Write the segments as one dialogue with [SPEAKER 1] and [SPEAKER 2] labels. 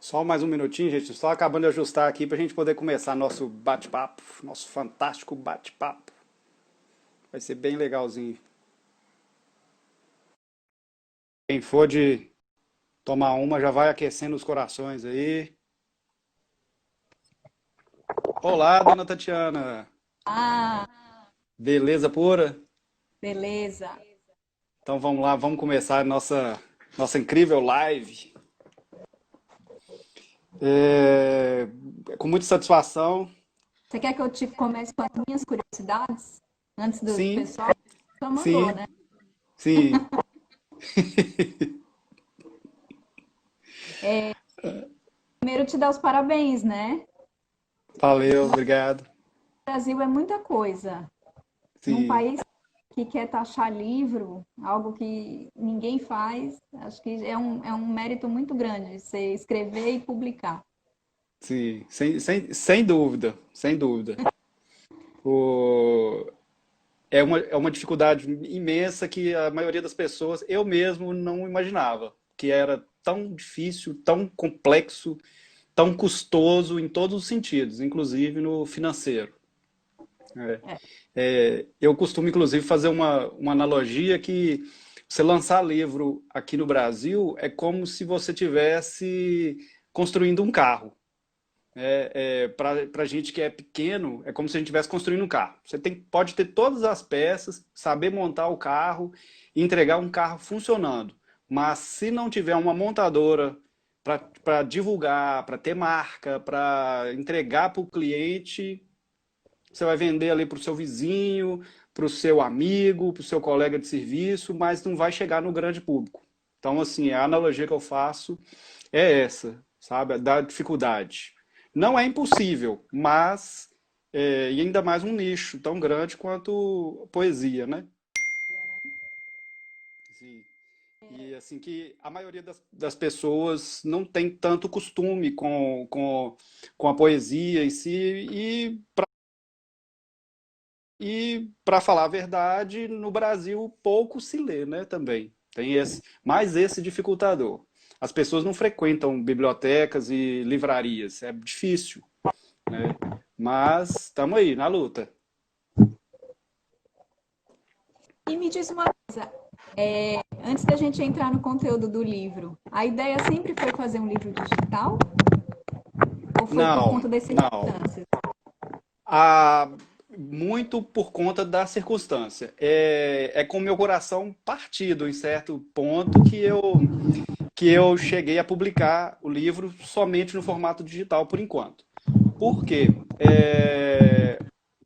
[SPEAKER 1] Só mais um minutinho, gente. Só acabando de ajustar aqui para a gente poder começar nosso bate-papo, nosso fantástico bate-papo. Vai ser bem legalzinho. Quem for de tomar uma já vai aquecendo os corações aí. Olá, dona Tatiana.
[SPEAKER 2] Ah,
[SPEAKER 1] Beleza pura?
[SPEAKER 2] beleza.
[SPEAKER 1] Então vamos lá, vamos começar a nossa incrível live. É, com muita satisfação.
[SPEAKER 2] Você quer que eu te comece com as minhas curiosidades? Antes do
[SPEAKER 1] Sim,
[SPEAKER 2] pessoal? Só mandou,
[SPEAKER 1] sim,
[SPEAKER 2] né?
[SPEAKER 1] sim.
[SPEAKER 2] Primeiro te dar os parabéns, né?
[SPEAKER 1] Valeu, obrigado.
[SPEAKER 2] O Brasil é muita coisa. Num
[SPEAKER 1] Sim,
[SPEAKER 2] país que quer taxar livro, algo que ninguém faz, acho que é um mérito muito grande você escrever e publicar.
[SPEAKER 1] sim, sem dúvida, sem dúvida. O, é uma dificuldade imensa que a maioria das pessoas, eu mesmo, não imaginava, que era tão difícil, tão complexo, tão custoso em todos os sentidos, inclusive no financeiro.
[SPEAKER 2] É,
[SPEAKER 1] Eu costumo, inclusive, fazer uma analogia que você lançar livro aqui no Brasil é como se você tivesse construindo um carro. Para gente que é pequeno, é como se a gente estivesse construindo um carro. Pode ter todas as peças, saber montar o carro e entregar um carro funcionando. Mas se não tiver uma montadora para divulgar, para ter marca, para entregar para o cliente, você vai vender ali para o seu vizinho, para o seu amigo, para o seu colega de serviço, mas não vai chegar no grande público. Então, assim, a analogia que eu faço é essa, sabe? Da dificuldade. Não é impossível, mas e ainda mais um nicho tão grande quanto poesia, né? Sim. E assim que a maioria das pessoas não tem tanto costume com a poesia em si, e para falar a verdade, no Brasil pouco se lê, né, também. Tem mais esse dificultador. As pessoas não frequentam bibliotecas e livrarias, é difícil, né? Mas estamos aí, na luta.
[SPEAKER 2] E me diz uma coisa, antes da gente entrar no conteúdo do livro, a ideia sempre foi fazer um livro digital ou foi por
[SPEAKER 1] Não,
[SPEAKER 2] conta das
[SPEAKER 1] não.
[SPEAKER 2] circunstâncias?
[SPEAKER 1] Ah, muito por conta da circunstância. É com o meu coração partido em certo ponto que eu cheguei a publicar o livro somente no formato digital por enquanto. Por quê?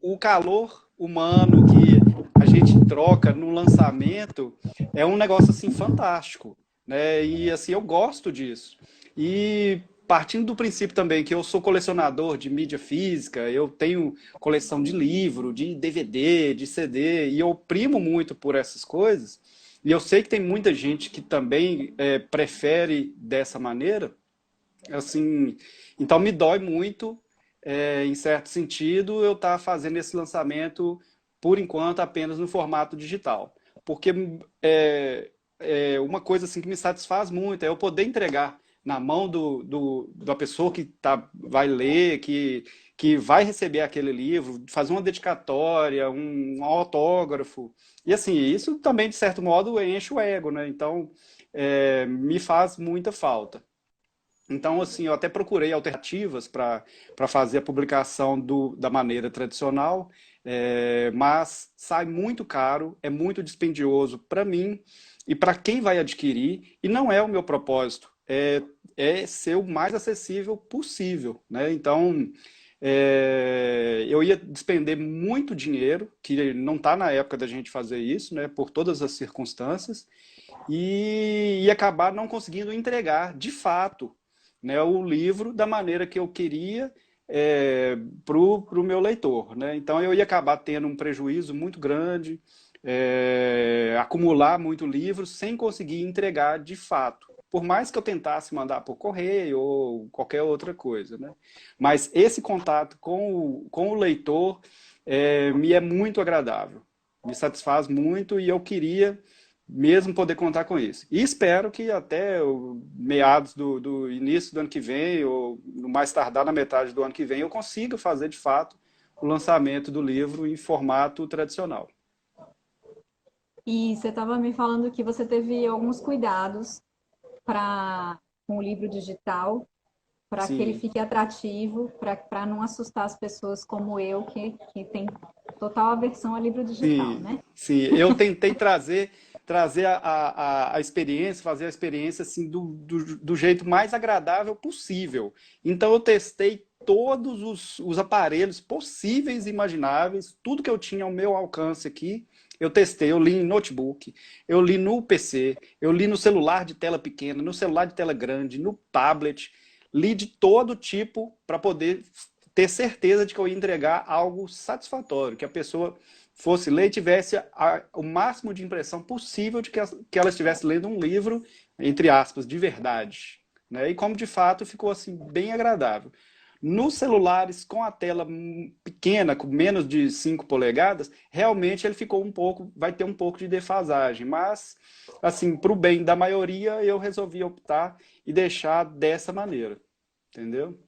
[SPEAKER 1] O calor humano que a gente troca no lançamento é um negócio assim fantástico, né? E assim eu gosto disso. E partindo do princípio também que eu sou colecionador de mídia física, eu tenho coleção de livro, de DVD, de CD, e eu primo muito por essas coisas. E eu sei que tem muita gente que também prefere dessa maneira, assim, então me dói muito, em certo sentido, eu estar fazendo esse lançamento, por enquanto, apenas no formato digital. Porque uma coisa assim que me satisfaz muito é eu poder entregar na mão da pessoa que vai ler, que vai receber aquele livro, fazer uma dedicatória, um autógrafo. E assim, isso também, de certo modo, enche o ego, né? Então, me faz muita falta. Então, assim, eu até procurei alternativas para fazer a publicação da maneira tradicional, mas sai muito caro, é muito dispendioso para mim e para quem vai adquirir, e não é o meu propósito, é ser o mais acessível possível, né? Então, eu ia despender muito dinheiro, que não está na época da gente fazer isso, né? Por todas as circunstâncias, e acabar não conseguindo entregar, de fato, né, o livro da maneira que eu queria para o meu leitor. Né? Então eu ia acabar tendo um prejuízo muito grande, acumular muito livro sem conseguir entregar de fato. Por mais que eu tentasse mandar por correio ou qualquer outra coisa. Né? Mas esse contato com o leitor me é muito agradável, me satisfaz muito e eu queria mesmo poder contar com isso. E espero que até o meados do início do ano que vem, ou no mais tardar na metade do ano que vem, eu consiga fazer de fato o lançamento do livro em formato tradicional.
[SPEAKER 2] E você estava me falando que você teve alguns cuidados para com o livro digital, para que ele
[SPEAKER 1] Sim,
[SPEAKER 2] fique atrativo, para não assustar as pessoas como eu, que tem total aversão a livro digital,
[SPEAKER 1] sim,
[SPEAKER 2] né?
[SPEAKER 1] sim. Eu tentei trazer a experiência, fazer a experiência assim, do jeito mais agradável possível. Então eu testei todos os aparelhos possíveis e imagináveis, tudo que eu tinha ao meu alcance aqui, eu testei. Eu li em notebook, eu li no PC, eu li no celular de tela pequena, no celular de tela grande, no tablet, li de todo tipo para poder ter certeza de que eu ia entregar algo satisfatório, que a pessoa fosse ler e tivesse o máximo de impressão possível de que ela estivesse lendo um livro, entre aspas, de verdade. Né? E como de fato ficou assim bem agradável. Nos celulares com a tela pequena, com menos de 5 polegadas, realmente ele ficou um pouco, vai ter um pouco de defasagem, mas assim, para o bem da maioria, eu resolvi optar e deixar dessa maneira, entendeu?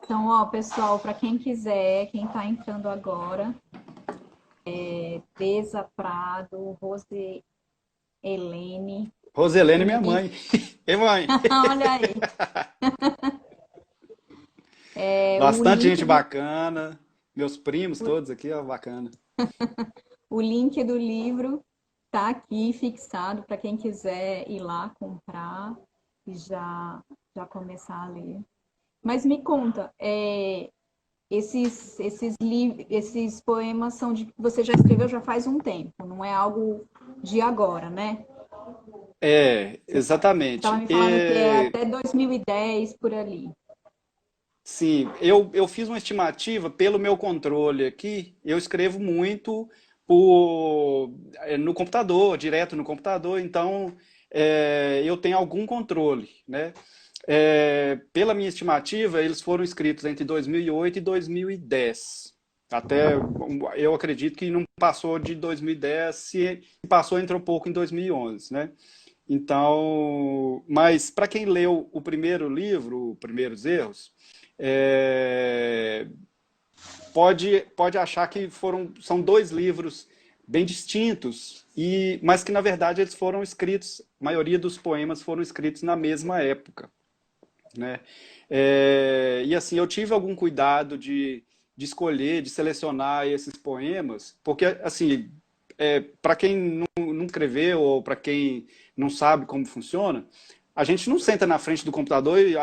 [SPEAKER 2] Então, ó, pessoal, para quem quiser, quem está entrando agora, Deza Prado, Rose Helene, o
[SPEAKER 1] Roselene é minha
[SPEAKER 2] link,
[SPEAKER 1] mãe. Ei, mãe?
[SPEAKER 2] olha aí, o
[SPEAKER 1] Bastante
[SPEAKER 2] link
[SPEAKER 1] gente
[SPEAKER 2] do,
[SPEAKER 1] bacana. Meus primos todos aqui, ó, bacana.
[SPEAKER 2] o link do livro tá aqui fixado para quem quiser ir lá comprar e já começar a ler. Mas me conta, esses poemas são de que você já escreveu já faz um tempo, não é algo de agora, né?
[SPEAKER 1] É,
[SPEAKER 2] Você estava
[SPEAKER 1] exatamente.
[SPEAKER 2] me falando que é até 2010 por ali.
[SPEAKER 1] Sim, eu fiz uma estimativa pelo meu controle aqui. Eu escrevo muito no computador, direto no computador, então eu tenho algum controle, né? Pela minha estimativa, eles foram escritos entre 2008 e 2010. Até eu acredito que não passou de 2010, se passou, entrou um pouco em 2011, né? Então, mas para quem leu o primeiro livro, Primeiros Erros, é, pode achar que são dois livros bem distintos, mas que na verdade eles foram escritos, a maioria dos poemas foram escritos na mesma época, né? E assim, eu tive algum cuidado de escolher, de selecionar esses poemas, porque assim, para quem não escreveu ou para quem não sabe como funciona, a gente não senta na frente do computador e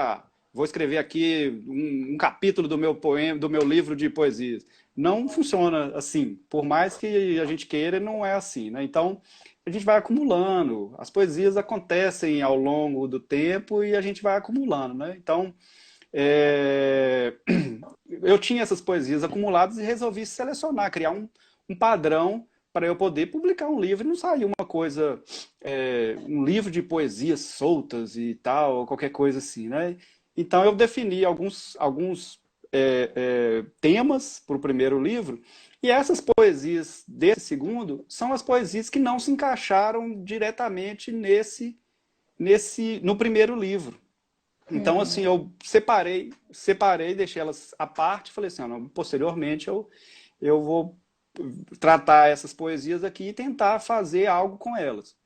[SPEAKER 1] vou escrever aqui um capítulo do meu poema, do meu livro de poesias. Não funciona assim. Por mais que a gente queira, não é assim, né? Então, a gente vai acumulando. As poesias acontecem ao longo do tempo e a gente vai acumulando, né? Então, é, eu tinha essas poesias acumuladas e resolvi selecionar, criar um padrão para eu poder publicar um livro e não sair uma coisa, um livro de poesias soltas e tal, ou qualquer coisa assim, né? Então eu defini alguns temas para o primeiro livro, e essas poesias desse segundo são as poesias que não se encaixaram diretamente no primeiro livro. Então, assim,
[SPEAKER 2] Uhum.
[SPEAKER 1] eu separei, deixei elas à parte, falei assim, não, posteriormente eu vou tratar essas poesias aqui e tentar fazer algo com elas.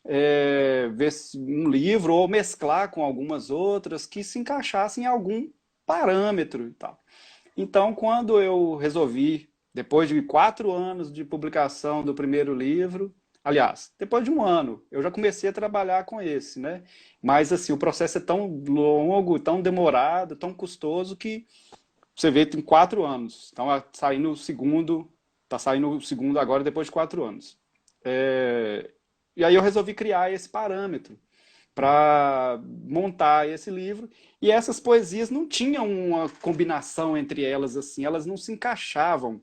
[SPEAKER 1] Ver um livro ou mesclar com algumas outras que se encaixassem em algum parâmetro e tal. Então, quando eu resolvi, depois de 4 anos de publicação do primeiro livro, aliás, depois de um ano, eu já comecei a trabalhar com esse, né? Mas assim, o processo é tão longo, tão demorado, tão custoso que você vê tem 4 anos. Então, tá saindo o segundo agora depois de 4 anos. E aí eu resolvi criar esse parâmetro para montar esse livro. E essas poesias não tinham uma combinação entre elas assim, elas não se encaixavam,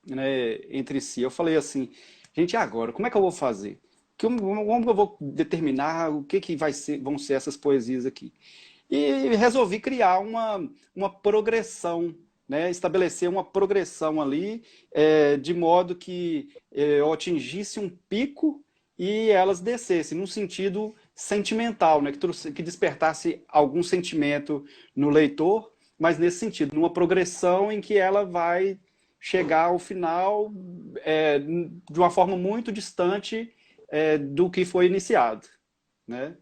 [SPEAKER 1] né, entre si. Eu falei assim, gente, e agora? Como é que eu vou fazer? Como eu vou determinar o que vão ser essas poesias aqui? E resolvi criar uma progressão né, estabelecer uma progressão ali, de modo que eu atingisse um pico e elas descessem, num sentido sentimental, né, que despertasse algum sentimento no leitor, mas nesse sentido, numa progressão em que ela vai chegar ao final de uma forma muito distante do que foi iniciado, né?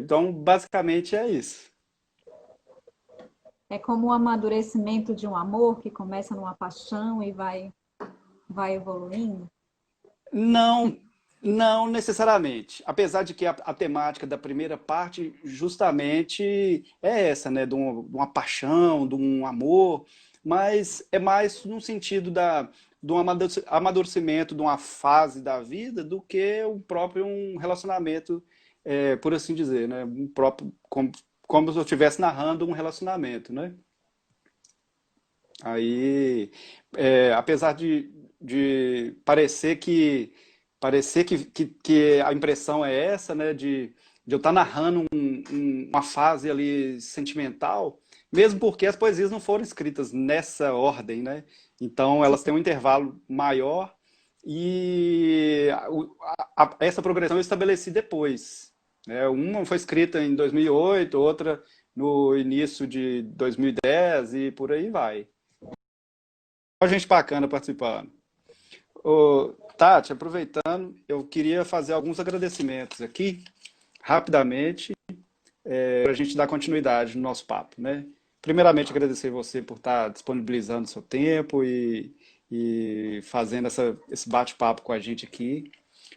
[SPEAKER 1] Então, basicamente é isso.
[SPEAKER 2] É como o amadurecimento de um amor que começa numa paixão e vai evoluindo.
[SPEAKER 1] Não, não necessariamente. Apesar de que a temática da primeira parte justamente é essa, né? De uma paixão, de um amor, mas é mais no sentido de um amadurecimento de uma fase da vida do que o próprio um relacionamento, por assim dizer, né? Um próprio, como se eu estivesse narrando um relacionamento, né? Aí, apesar de parecer que a impressão é essa, né, de eu estar narrando uma fase ali sentimental, mesmo porque as poesias não foram escritas nessa ordem, né? Então elas têm um intervalo maior e essa progressão eu estabeleci depois, né? Uma foi escrita em 2008, outra no início de 2010 e por aí vai. Ó, gente bacana participando. Ô, Tati, aproveitando, eu queria fazer alguns agradecimentos aqui, rapidamente, para a gente dar continuidade no nosso papo, né? Primeiramente, agradecer você por estar disponibilizando seu tempo e fazendo esse bate-papo com a gente aqui.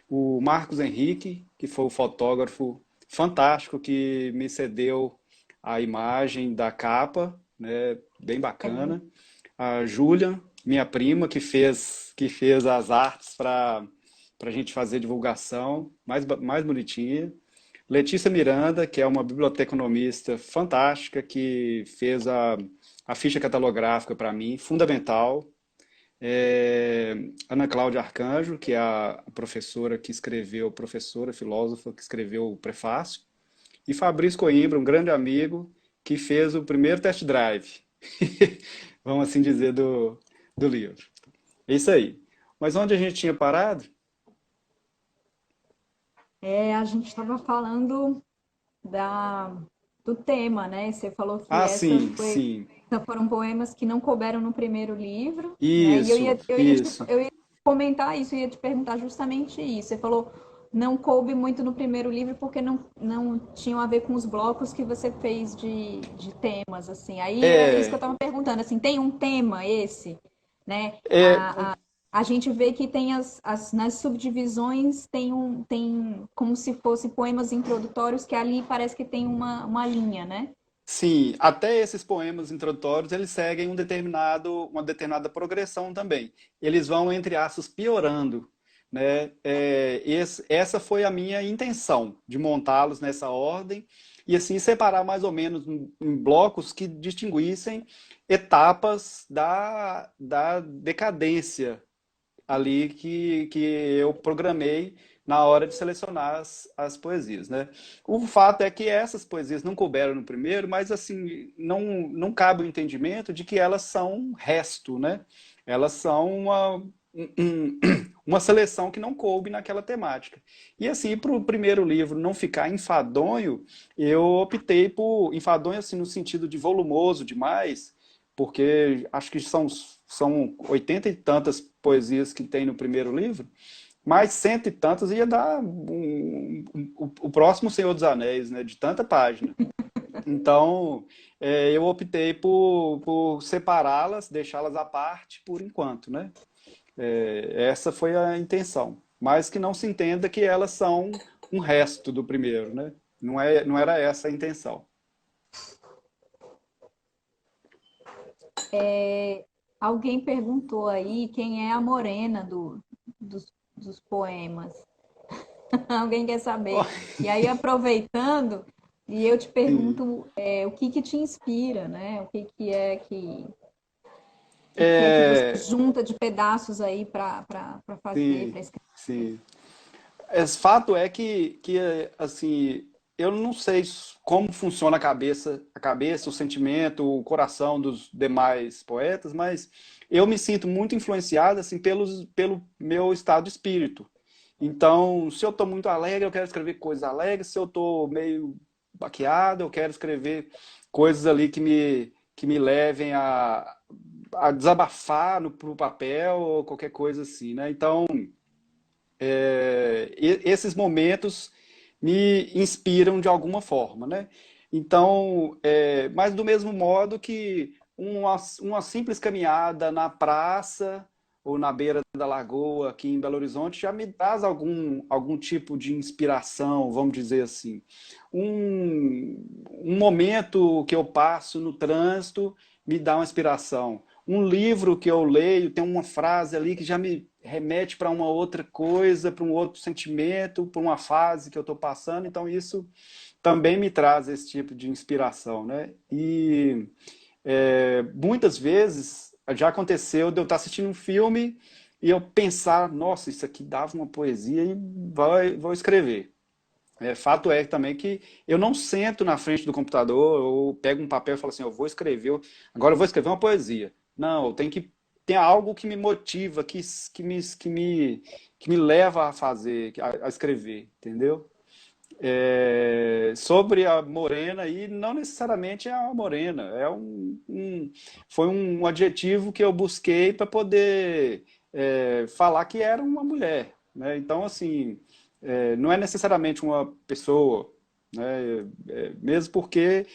[SPEAKER 1] O Marcos Henrique, que foi o fotógrafo fantástico que me cedeu a imagem da capa, né? Bem
[SPEAKER 2] É lindo.
[SPEAKER 1] bacana. A Júlia, minha prima, que fez as artes para a gente fazer divulgação mais bonitinha. Letícia Miranda, que é uma biblioteconomista fantástica, que fez a ficha catalográfica para mim, fundamental. Ana Cláudia Arcanjo, que é a professora que escreveu, professora, filósofa, que escreveu o prefácio. E Fabrício Coimbra, um grande amigo, que fez o primeiro test drive, vamos assim dizer, do livro. É isso aí. Mas onde a gente tinha parado?
[SPEAKER 2] A gente estava falando da, do tema, né? Você falou que
[SPEAKER 1] Ah, sim, sim.
[SPEAKER 2] foram poemas que não couberam no primeiro livro, né? E
[SPEAKER 1] Isso, isso.
[SPEAKER 2] eu ia comentar isso, eu ia te perguntar justamente isso. Você falou não coube muito no primeiro livro porque não tinham a ver com os blocos que você fez de temas, assim. Aí é isso que eu
[SPEAKER 1] É,
[SPEAKER 2] estava perguntando, assim, tem um tema esse, né?
[SPEAKER 1] é,
[SPEAKER 2] A gente vê que tem nas subdivisões tem como se fosse poemas introdutórios que ali parece que tem uma linha, né?
[SPEAKER 1] sim, até esses poemas introdutórios, eles seguem uma determinada progressão também. Eles vão, entre aspas, piorando, né? Essa foi a minha intenção, de montá-los nessa ordem e assim separar mais ou menos em blocos que distinguissem etapas da decadência ali que eu programei na hora de selecionar as poesias, né? O fato é que essas poesias não couberam no primeiro, mas assim, não cabe o entendimento de que elas são um resto, né? Elas são uma seleção que não coube naquela temática. E assim, para o primeiro livro não ficar enfadonho, eu optei por enfadonho assim no sentido de volumoso demais, porque acho que são 80 e tantas poesias que tem no primeiro livro, mais cento e tantas ia dar o próximo Senhor dos Anéis, né, de tanta página. Então, eu optei por separá-las, deixá-las à parte por enquanto, né? Essa foi a intenção. Mas que não se entenda que elas são um resto do primeiro, né? Não era essa a intenção.
[SPEAKER 2] Alguém perguntou aí quem é a morena dos poemas. Alguém quer saber. E aí, aproveitando, e eu te
[SPEAKER 1] Sim.
[SPEAKER 2] pergunto o que que te inspira, né? O que é que você junta de pedaços aí para fazer,
[SPEAKER 1] Sim,
[SPEAKER 2] para escrever?
[SPEAKER 1] sim. Fato é que assim, eu não sei como funciona a cabeça, o sentimento, o coração dos demais poetas, mas eu me sinto muito influenciado assim pelo meu estado de espírito. Então, se eu estou muito alegre, eu quero escrever coisas alegres. Se eu estou meio baqueado, eu quero escrever coisas ali que me levem a desabafar pro papel ou qualquer coisa assim, né? Então, esses momentos me inspiram de alguma forma, né? Então, mas do mesmo modo que uma simples caminhada na praça ou na beira da lagoa aqui em Belo Horizonte já me traz algum tipo de inspiração, vamos dizer assim. Um momento que eu passo no trânsito me dá uma inspiração. Um livro que eu leio tem uma frase ali que já me remete para uma outra coisa, para um outro sentimento, para uma fase que eu estou passando. Então, isso também me traz esse tipo de inspiração, né? E muitas vezes já aconteceu de eu estar assistindo um filme e eu pensar, nossa, isso aqui dava uma poesia e vou escrever. Fato é também que eu não sento na frente do computador ou pego um papel e falo assim, eu vou escrever, agora eu vou escrever uma poesia. Não, eu tenho que ter algo que me motiva, que me leva a fazer, a escrever, entendeu? Sobre a morena, e não necessariamente é a morena, foi um adjetivo que eu busquei para poder falar que era uma mulher, né? Então, assim, não é necessariamente uma pessoa, né? Mesmo porque,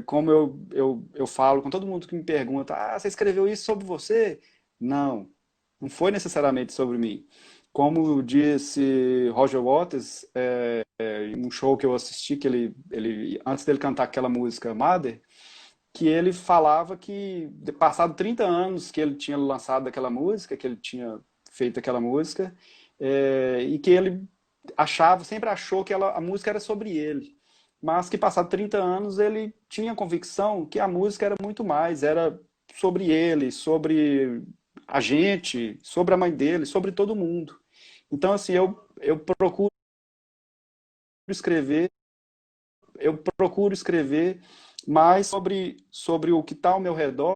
[SPEAKER 1] como eu falo com todo mundo que me pergunta, você escreveu isso sobre você? Não, não foi necessariamente sobre mim. Como disse Roger Waters, em um show que eu assisti, que antes dele cantar aquela música Mother, que ele falava que, passado 30 anos que ele tinha lançado aquela música, que ele tinha feito aquela música, e que ele sempre achou que a música era sobre ele. Mas que, passado 30 anos, ele tinha a convicção que a música era muito mais, era sobre ele, sobre a gente, sobre a mãe dele, sobre todo mundo. Então, assim, eu escrever, procuro escrever mais sobre o que está ao meu redor,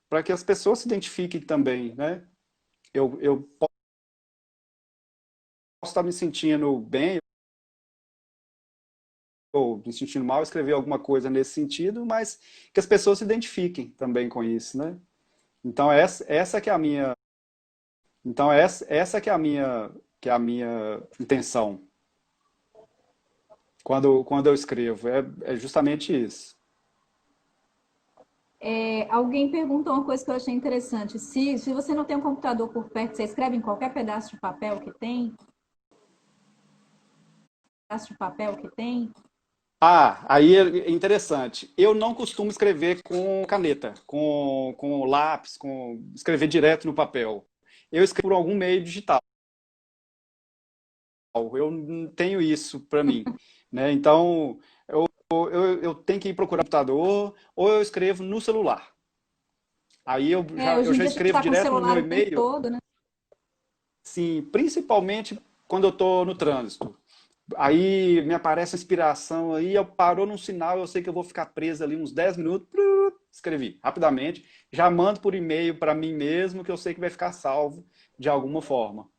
[SPEAKER 1] para que as pessoas se identifiquem também, né? Eu posso estar me sentindo bem ou me sentindo mal, escrever alguma coisa nesse sentido, mas que as pessoas se identifiquem também com isso, né? Então essa que é a minha, então essa que é a minha intenção quando eu escrevo, é justamente isso.
[SPEAKER 2] Alguém perguntou uma coisa que eu achei interessante. Se você não tem um computador por perto, você escreve em qualquer pedaço de papel que tem? Pedaço de papel que tem?
[SPEAKER 1] Aí é interessante. Eu não costumo escrever com caneta, com lápis, escrever direto no papel. Eu escrevo por algum meio digital. Eu não tenho isso para mim, né? Então, eu tenho que ir procurar um computador ou eu escrevo no celular. Aí eu já,
[SPEAKER 2] Hoje
[SPEAKER 1] eu
[SPEAKER 2] em
[SPEAKER 1] já
[SPEAKER 2] dia a gente
[SPEAKER 1] escrevo
[SPEAKER 2] está com o
[SPEAKER 1] direto no
[SPEAKER 2] celular
[SPEAKER 1] meu
[SPEAKER 2] o tempo
[SPEAKER 1] e-mail,
[SPEAKER 2] todo, né?
[SPEAKER 1] sim, principalmente quando eu estou no trânsito. Aí me aparece a inspiração, aí eu parou num sinal, eu sei que eu vou ficar preso ali uns 10 minutos, escrevi rapidamente, já mando por e-mail para mim mesmo, que eu sei que vai ficar salvo de alguma forma.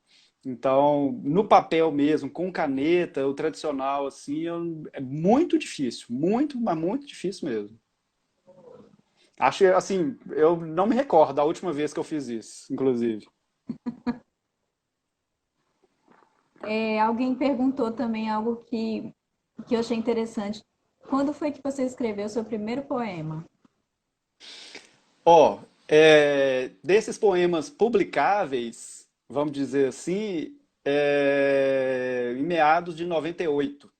[SPEAKER 1] Então, no papel mesmo, com caneta, o tradicional, assim, é muito difícil, muito, mas muito difícil mesmo. Acho, assim, eu não me recordo da última vez que eu fiz isso, inclusive.
[SPEAKER 2] Alguém perguntou também algo que eu achei interessante. Quando foi que você escreveu seu primeiro poema?
[SPEAKER 1] Ó, desses poemas publicáveis, vamos dizer assim, em meados de 98,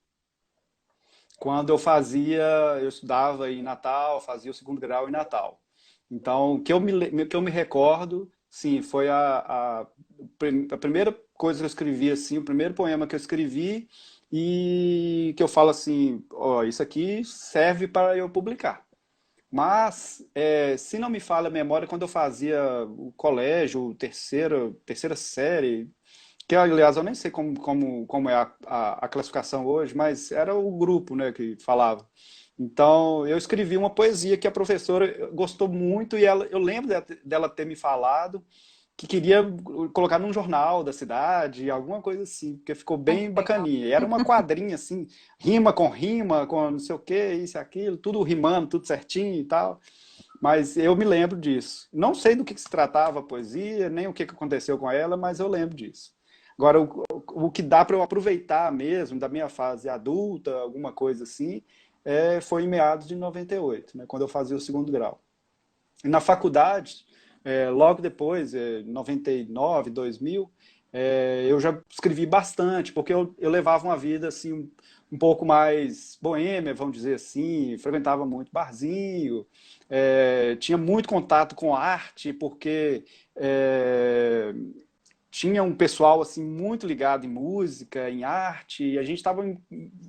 [SPEAKER 1] quando eu estudava em Natal, fazia o segundo grau em Natal. Então, o que eu me recordo, sim, foi a primeira coisa que eu escrevi, assim, o primeiro poema que eu escrevi e que eu falo assim, ó, isso aqui serve para eu publicar. Mas, se não me falha a memória, quando eu fazia o colégio, terceira série, que aliás eu nem sei como é a classificação hoje, mas era o grupo, né, que falava. Então eu escrevi uma poesia que a professora gostou muito e eu lembro dela ter me falado que queria colocar num jornal da cidade, alguma coisa assim, porque ficou
[SPEAKER 2] Ai,
[SPEAKER 1] bem
[SPEAKER 2] que legal.
[SPEAKER 1] bacaninha. E era uma quadrinha assim, rima, com não sei o que, isso e aquilo, tudo rimando, tudo certinho e tal. Mas eu me lembro disso. Não sei do que se tratava a poesia, nem o que aconteceu com ela, mas eu lembro disso. Agora, o que dá para eu aproveitar mesmo da minha fase adulta, alguma coisa assim, foi em meados de 98, né, quando eu fazia o segundo grau. E na faculdade, logo depois, 99, 2000, eu já escrevi bastante, porque eu levava uma vida assim, um pouco mais boêmia, vamos dizer assim, frequentava muito barzinho, tinha muito contato com arte, porque tinha um pessoal assim muito ligado em música, em arte, e a gente estava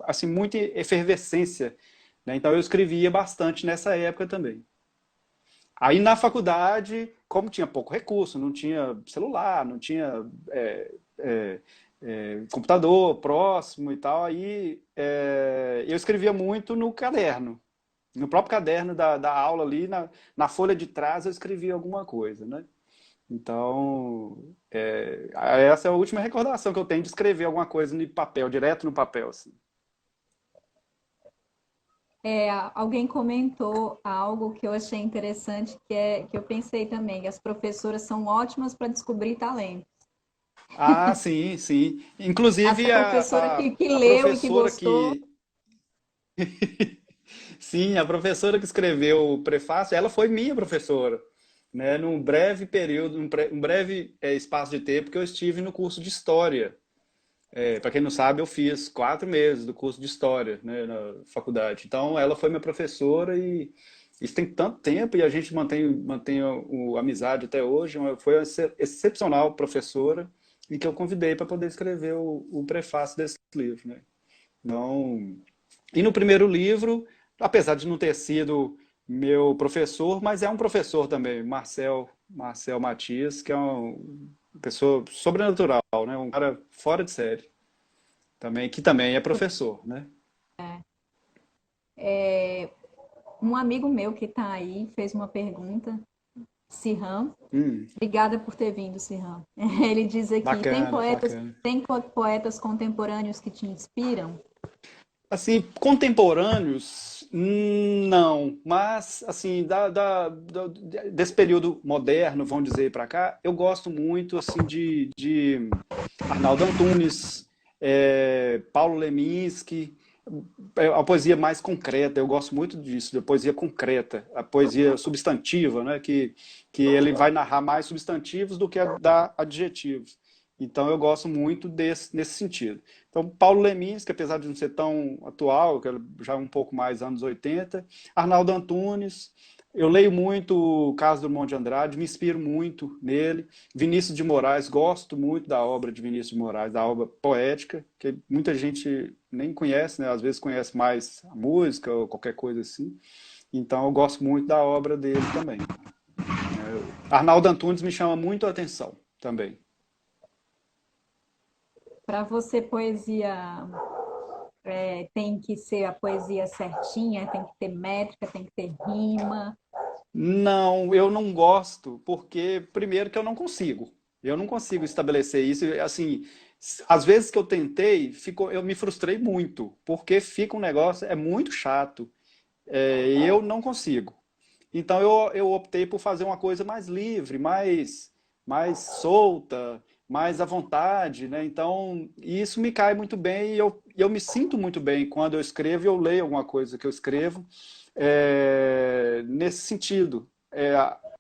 [SPEAKER 1] assim muito em efervescência, né? Então eu escrevia bastante nessa época também. Aí na faculdade, como tinha pouco recurso, não tinha celular, não tinha é, computador próximo e tal, aí eu escrevia muito no caderno. No próprio caderno da aula ali, na folha de trás, eu escrevia alguma coisa, né? Então, essa é a última recordação que eu tenho de escrever alguma coisa no papel, direto no papel, assim.
[SPEAKER 2] Alguém comentou algo que eu achei interessante, que eu pensei também, que as professoras são ótimas para descobrir talento.
[SPEAKER 1] Ah, sim, sim.
[SPEAKER 2] Essa
[SPEAKER 1] Inclusive
[SPEAKER 2] professora que
[SPEAKER 1] a
[SPEAKER 2] leu e que
[SPEAKER 1] professora
[SPEAKER 2] gostou,
[SPEAKER 1] que sim, a professora que escreveu o prefácio, ela foi minha professora, né? Num breve período, um breve espaço de tempo que eu estive no curso de História. Para quem não sabe, eu fiz 4 meses do curso de História, né, na faculdade. Então, ela foi minha professora e isso tem tanto tempo e a gente mantém a amizade até hoje. Foi uma excepcional professora e que eu convidei para poder escrever o prefácio desse livro, né? Então, e no primeiro livro, apesar de não ter sido meu professor, mas é um professor também, Marcel Matias, que é uma pessoa sobrenatural, né? Um cara fora de série, também, que também é professor, né?
[SPEAKER 2] um amigo meu que está aí fez uma pergunta, Sirhan.
[SPEAKER 1] Hum,
[SPEAKER 2] Obrigada por ter vindo, Sirhan. Ele diz aqui,
[SPEAKER 1] bacana, bacana.
[SPEAKER 2] tem poetas contemporâneos que te inspiram?
[SPEAKER 1] Assim, contemporâneos, não, mas assim, desse período moderno, vamos dizer, para cá, eu gosto muito assim de Arnaldo Antunes, Paulo Leminski, a poesia mais concreta, eu gosto muito disso, da poesia concreta, a poesia substantiva, né, que ele vai narrar mais substantivos do que dar adjetivos. Então eu gosto muito nesse sentido. Então, Paulo Leminski, apesar de não ser tão atual, que já é um pouco mais anos 80, Arnaldo Antunes, eu leio muito o Carlos Drummond de Andrade, me inspiro muito nele. Vinícius de Moraes, gosto muito da obra de Vinícius de Moraes, da obra poética, que muita gente nem conhece, né? Às vezes conhece mais a música ou qualquer coisa assim. Então eu gosto muito da obra dele também. Arnaldo Antunes me chama muito a atenção também.
[SPEAKER 2] Para você, poesia tem que ser a poesia certinha, tem que ter métrica, tem que ter rima.
[SPEAKER 1] Não, eu não gosto, porque primeiro que eu não consigo. Eu não consigo estabelecer isso. Assim, às vezes que eu tentei, eu me frustrei muito, porque fica um negócio, é muito chato. E eu não consigo. Então eu optei por fazer uma coisa mais livre, mais solta, mais à vontade, né? Então isso me cai muito bem e eu me sinto muito bem quando eu escrevo e eu leio alguma coisa que eu escrevo nesse sentido.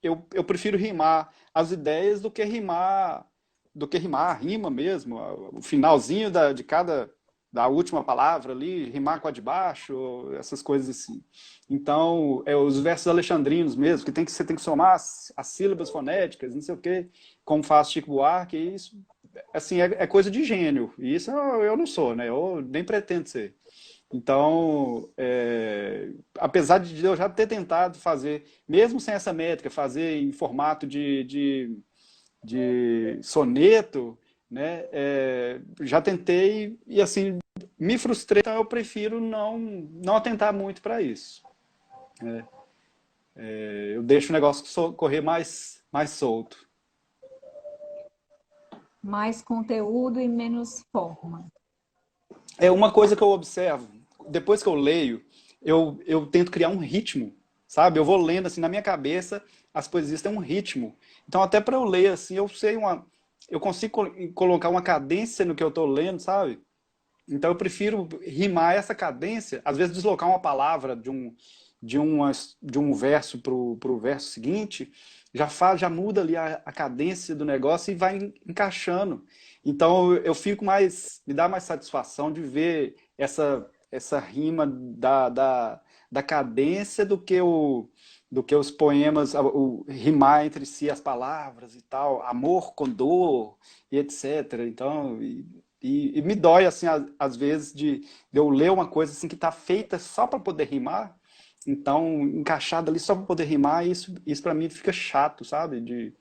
[SPEAKER 1] Eu prefiro rimar as ideias do que rimar a rima mesmo, o finalzinho de cada da última palavra ali, rimar com a de baixo, essas coisas assim. Então, os versos alexandrinos mesmo, que você tem que somar as sílabas fonéticas, não sei o quê, como faz Chico Buarque, e isso assim, é coisa de gênio. E isso eu não sou, né? Eu nem pretendo ser. Então, apesar de eu já ter tentado fazer, mesmo sem essa métrica, fazer em formato de soneto, né? Já tentei e assim me frustrei, então eu prefiro não atentar muito para isso. Eu deixo o negócio correr mais solto.
[SPEAKER 2] Mais conteúdo e menos forma.
[SPEAKER 1] É uma coisa que eu observo, depois que eu leio, eu tento criar um ritmo, sabe? Eu vou lendo assim na minha cabeça, as poesias têm um ritmo. Então até para eu ler assim, eu consigo colocar uma cadência no que eu estou lendo, sabe? Então eu prefiro rimar essa cadência, às vezes deslocar uma palavra de um verso para o verso seguinte, já muda ali a cadência do negócio e vai encaixando. Então eu fico me dá mais satisfação de ver essa rima da cadência do que os poemas, rimar entre si as palavras e tal, amor com dor e etc. Então, e me dói, assim, às vezes, de eu ler uma coisa assim que está feita só para poder rimar, então, encaixada ali só para poder rimar, isso para mim fica chato, sabe? De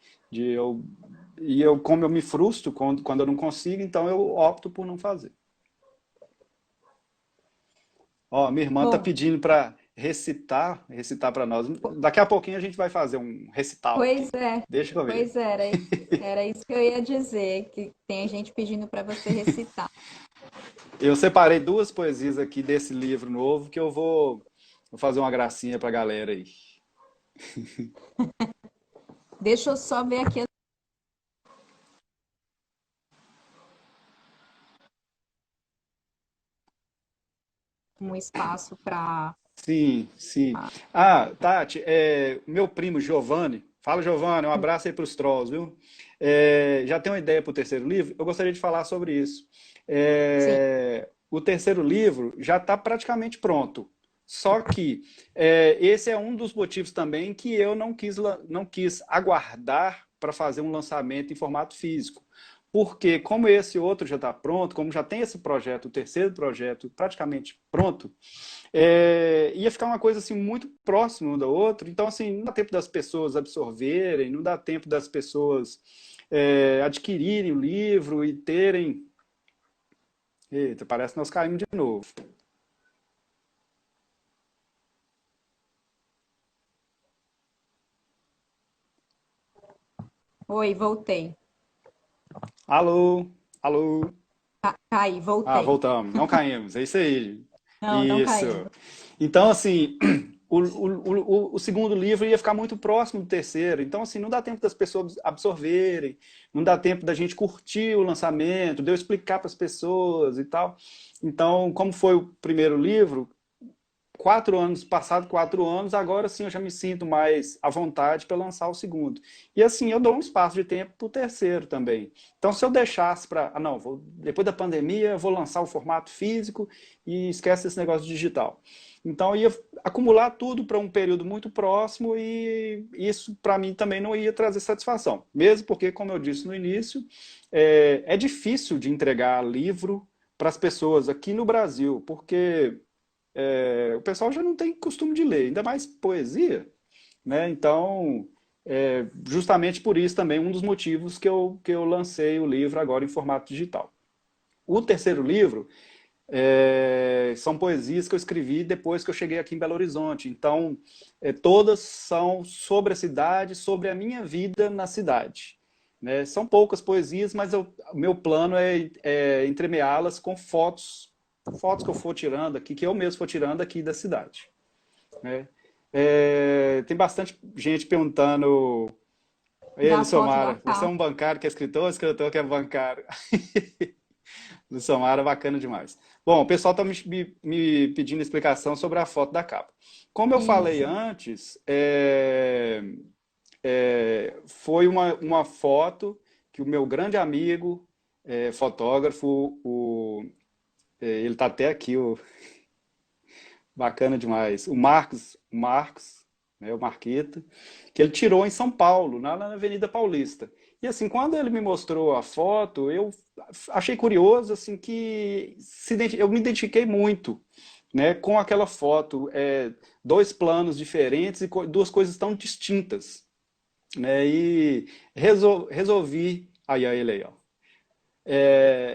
[SPEAKER 1] eu, como eu me frustro quando eu não consigo, então eu opto por não fazer. Ó, minha irmã tá
[SPEAKER 2] Bom,
[SPEAKER 1] pedindo para recitar para nós. Daqui a pouquinho a gente vai fazer um recital
[SPEAKER 2] pois
[SPEAKER 1] aqui.
[SPEAKER 2] é,
[SPEAKER 1] Deixa eu ver.
[SPEAKER 2] pois era isso que eu ia dizer, que tem gente pedindo para você recitar.
[SPEAKER 1] Eu separei duas poesias aqui desse livro novo que vou fazer uma gracinha pra galera aí.
[SPEAKER 2] Deixa eu só ver aqui um espaço para.
[SPEAKER 1] Sim, sim. Ah, Tati, meu primo Giovanni, fala Giovanni, um abraço aí para os trolls, viu? Já tem uma ideia para o terceiro livro? Eu gostaria de falar sobre isso.
[SPEAKER 2] Sim.
[SPEAKER 1] O terceiro livro já está praticamente pronto. Só que esse é um dos motivos também que eu não quis aguardar para fazer um lançamento em formato físico. Porque, como esse outro já está pronto, como já tem esse projeto, o terceiro projeto praticamente pronto, ia ficar uma coisa assim muito próxima um da outra. Então, assim, não dá tempo das pessoas absorverem, não dá tempo das pessoas adquirirem o livro e terem. Eita, parece que nós caímos de novo.
[SPEAKER 2] Oi, voltei.
[SPEAKER 1] Alô, alô.
[SPEAKER 2] Caí,
[SPEAKER 1] Ah,
[SPEAKER 2] voltei.
[SPEAKER 1] voltamos, não caímos, é isso aí.
[SPEAKER 2] Não
[SPEAKER 1] Isso.
[SPEAKER 2] caímos.
[SPEAKER 1] Então, assim, o segundo livro ia ficar muito próximo do terceiro. Então, assim, não dá tempo das pessoas absorverem, não dá tempo da gente curtir o lançamento, de eu explicar para as pessoas e tal. Então, como foi o primeiro livro, 4 anos, passado 4 anos, agora sim eu já me sinto mais à vontade para lançar o segundo. E assim, eu dou um espaço de tempo para o terceiro também. Então, se eu deixasse para, não, depois da pandemia, eu vou lançar o formato físico e esquece esse negócio digital. Então, eu ia acumular tudo para um período muito próximo e isso, para mim, também não ia trazer satisfação. Mesmo porque, como eu disse no início, é difícil de entregar livro para as pessoas aqui no Brasil, porque o pessoal já não tem costume de ler, ainda mais poesia, né? Então, justamente por isso também um dos motivos que eu lancei o livro agora em formato digital. O terceiro livro são poesias que eu escrevi depois que eu cheguei aqui em Belo Horizonte. Então, todas são sobre a cidade, sobre a minha vida na cidade. Né? São poucas poesias, mas o meu plano é entremeá-las com fotos que eu for tirando aqui, que eu mesmo for tirando aqui da cidade. Né? Tem bastante gente perguntando,
[SPEAKER 2] Da
[SPEAKER 1] ele,
[SPEAKER 2] foto da
[SPEAKER 1] Somara, você é
[SPEAKER 2] capa.
[SPEAKER 1] um bancário que é escritor ou escritor que é bancário? Do Somara, bacana demais. Bom, o pessoal está me pedindo explicação sobre a foto da capa. Como eu falei
[SPEAKER 2] Isso.
[SPEAKER 1] antes, foi uma foto que o meu grande amigo, fotógrafo, ele está até aqui, bacana demais. O Marcos, né, o Marquito, que ele tirou em São Paulo, na Avenida Paulista. E assim, quando ele me mostrou a foto, eu achei curioso assim que eu me identifiquei muito, né, com aquela foto, dois planos diferentes e duas coisas tão distintas, né? E resolvi, aí ele aí, ó.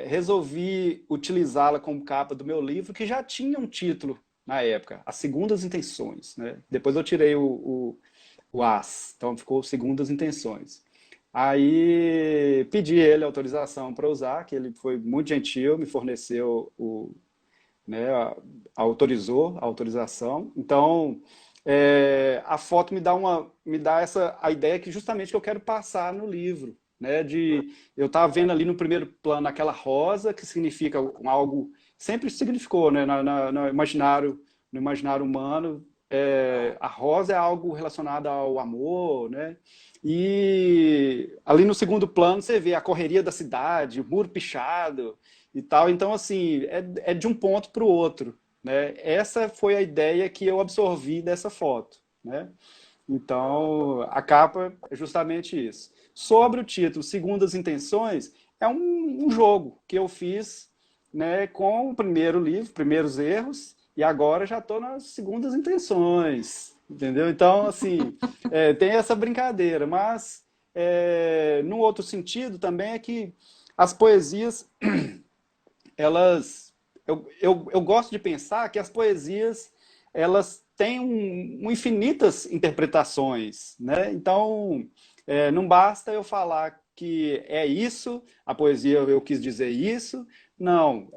[SPEAKER 1] resolvi utilizá-la como capa do meu livro, que já tinha um título na época, As Segundas Intenções, né? Depois eu tirei o As, então ficou Segundas Intenções. Aí pedi ele autorização para usar, que ele foi muito gentil, me forneceu né, autorizou a autorização. Então, a foto me dá a ideia que justamente que eu quero passar no livro, né, eu estava vendo ali no primeiro plano aquela rosa que significa algo, sempre significou, né, no imaginário humano, a rosa é algo relacionado ao amor, né? E ali no segundo plano você vê a correria da cidade, o muro pichado, e tal. Então, assim, é de um ponto para o outro, né? Essa foi a ideia que eu absorvi dessa foto, né? Então, a capa é justamente isso. Sobre o título Segundas Intenções, é um jogo que eu fiz, né, com o primeiro livro, Primeiros Erros, e agora já estou nas segundas intenções, entendeu? Então, assim, tem essa brincadeira, mas num outro sentido também é que as poesias elas eu gosto de pensar que as poesias elas têm infinitas interpretações, né? Então não basta eu falar que é isso, a poesia eu quis dizer isso, não,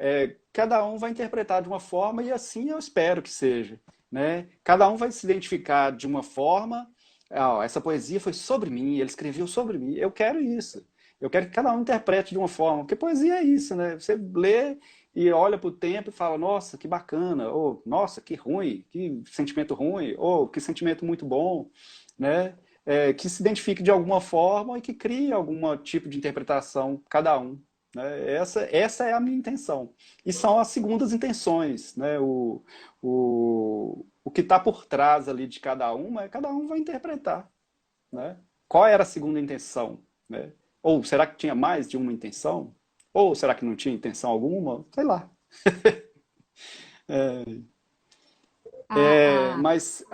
[SPEAKER 1] cada um vai interpretar de uma forma e assim eu espero que seja, né? Cada um vai se identificar de uma forma, essa poesia foi sobre mim, ele escreveu sobre mim, eu quero isso. Eu quero que cada um interprete de uma forma, porque poesia é isso, né? Você lê e olha para o tempo e fala, nossa, que bacana, ou nossa, que ruim, que sentimento ruim, ou que sentimento muito bom, né? Que se identifique de alguma forma e que crie algum tipo de interpretação, cada um. Né? Essa é a minha intenção. E são as segundas intenções, né? O que está por trás ali de cada um vai interpretar, né? Qual era a segunda intenção, né? Ou será que tinha mais de uma intenção? Ou será que não tinha intenção alguma? Sei lá.
[SPEAKER 2] A, a,
[SPEAKER 1] Mas,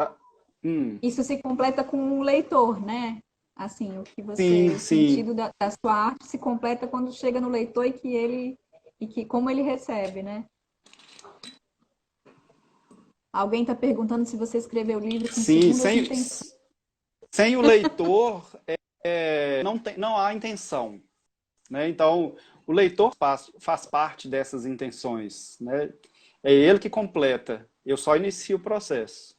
[SPEAKER 2] isso se completa com o leitor, né? Assim,
[SPEAKER 1] sim,
[SPEAKER 2] o
[SPEAKER 1] sim.
[SPEAKER 2] sentido da sua arte se completa quando chega no leitor e que como ele recebe, né? Alguém está perguntando se você escreveu o livro com
[SPEAKER 1] Sim,
[SPEAKER 2] segundas intenções.
[SPEAKER 1] sem o leitor não há intenção. Né? Então, o leitor faz parte dessas intenções. Né? É ele que completa. Eu só inicio o processo.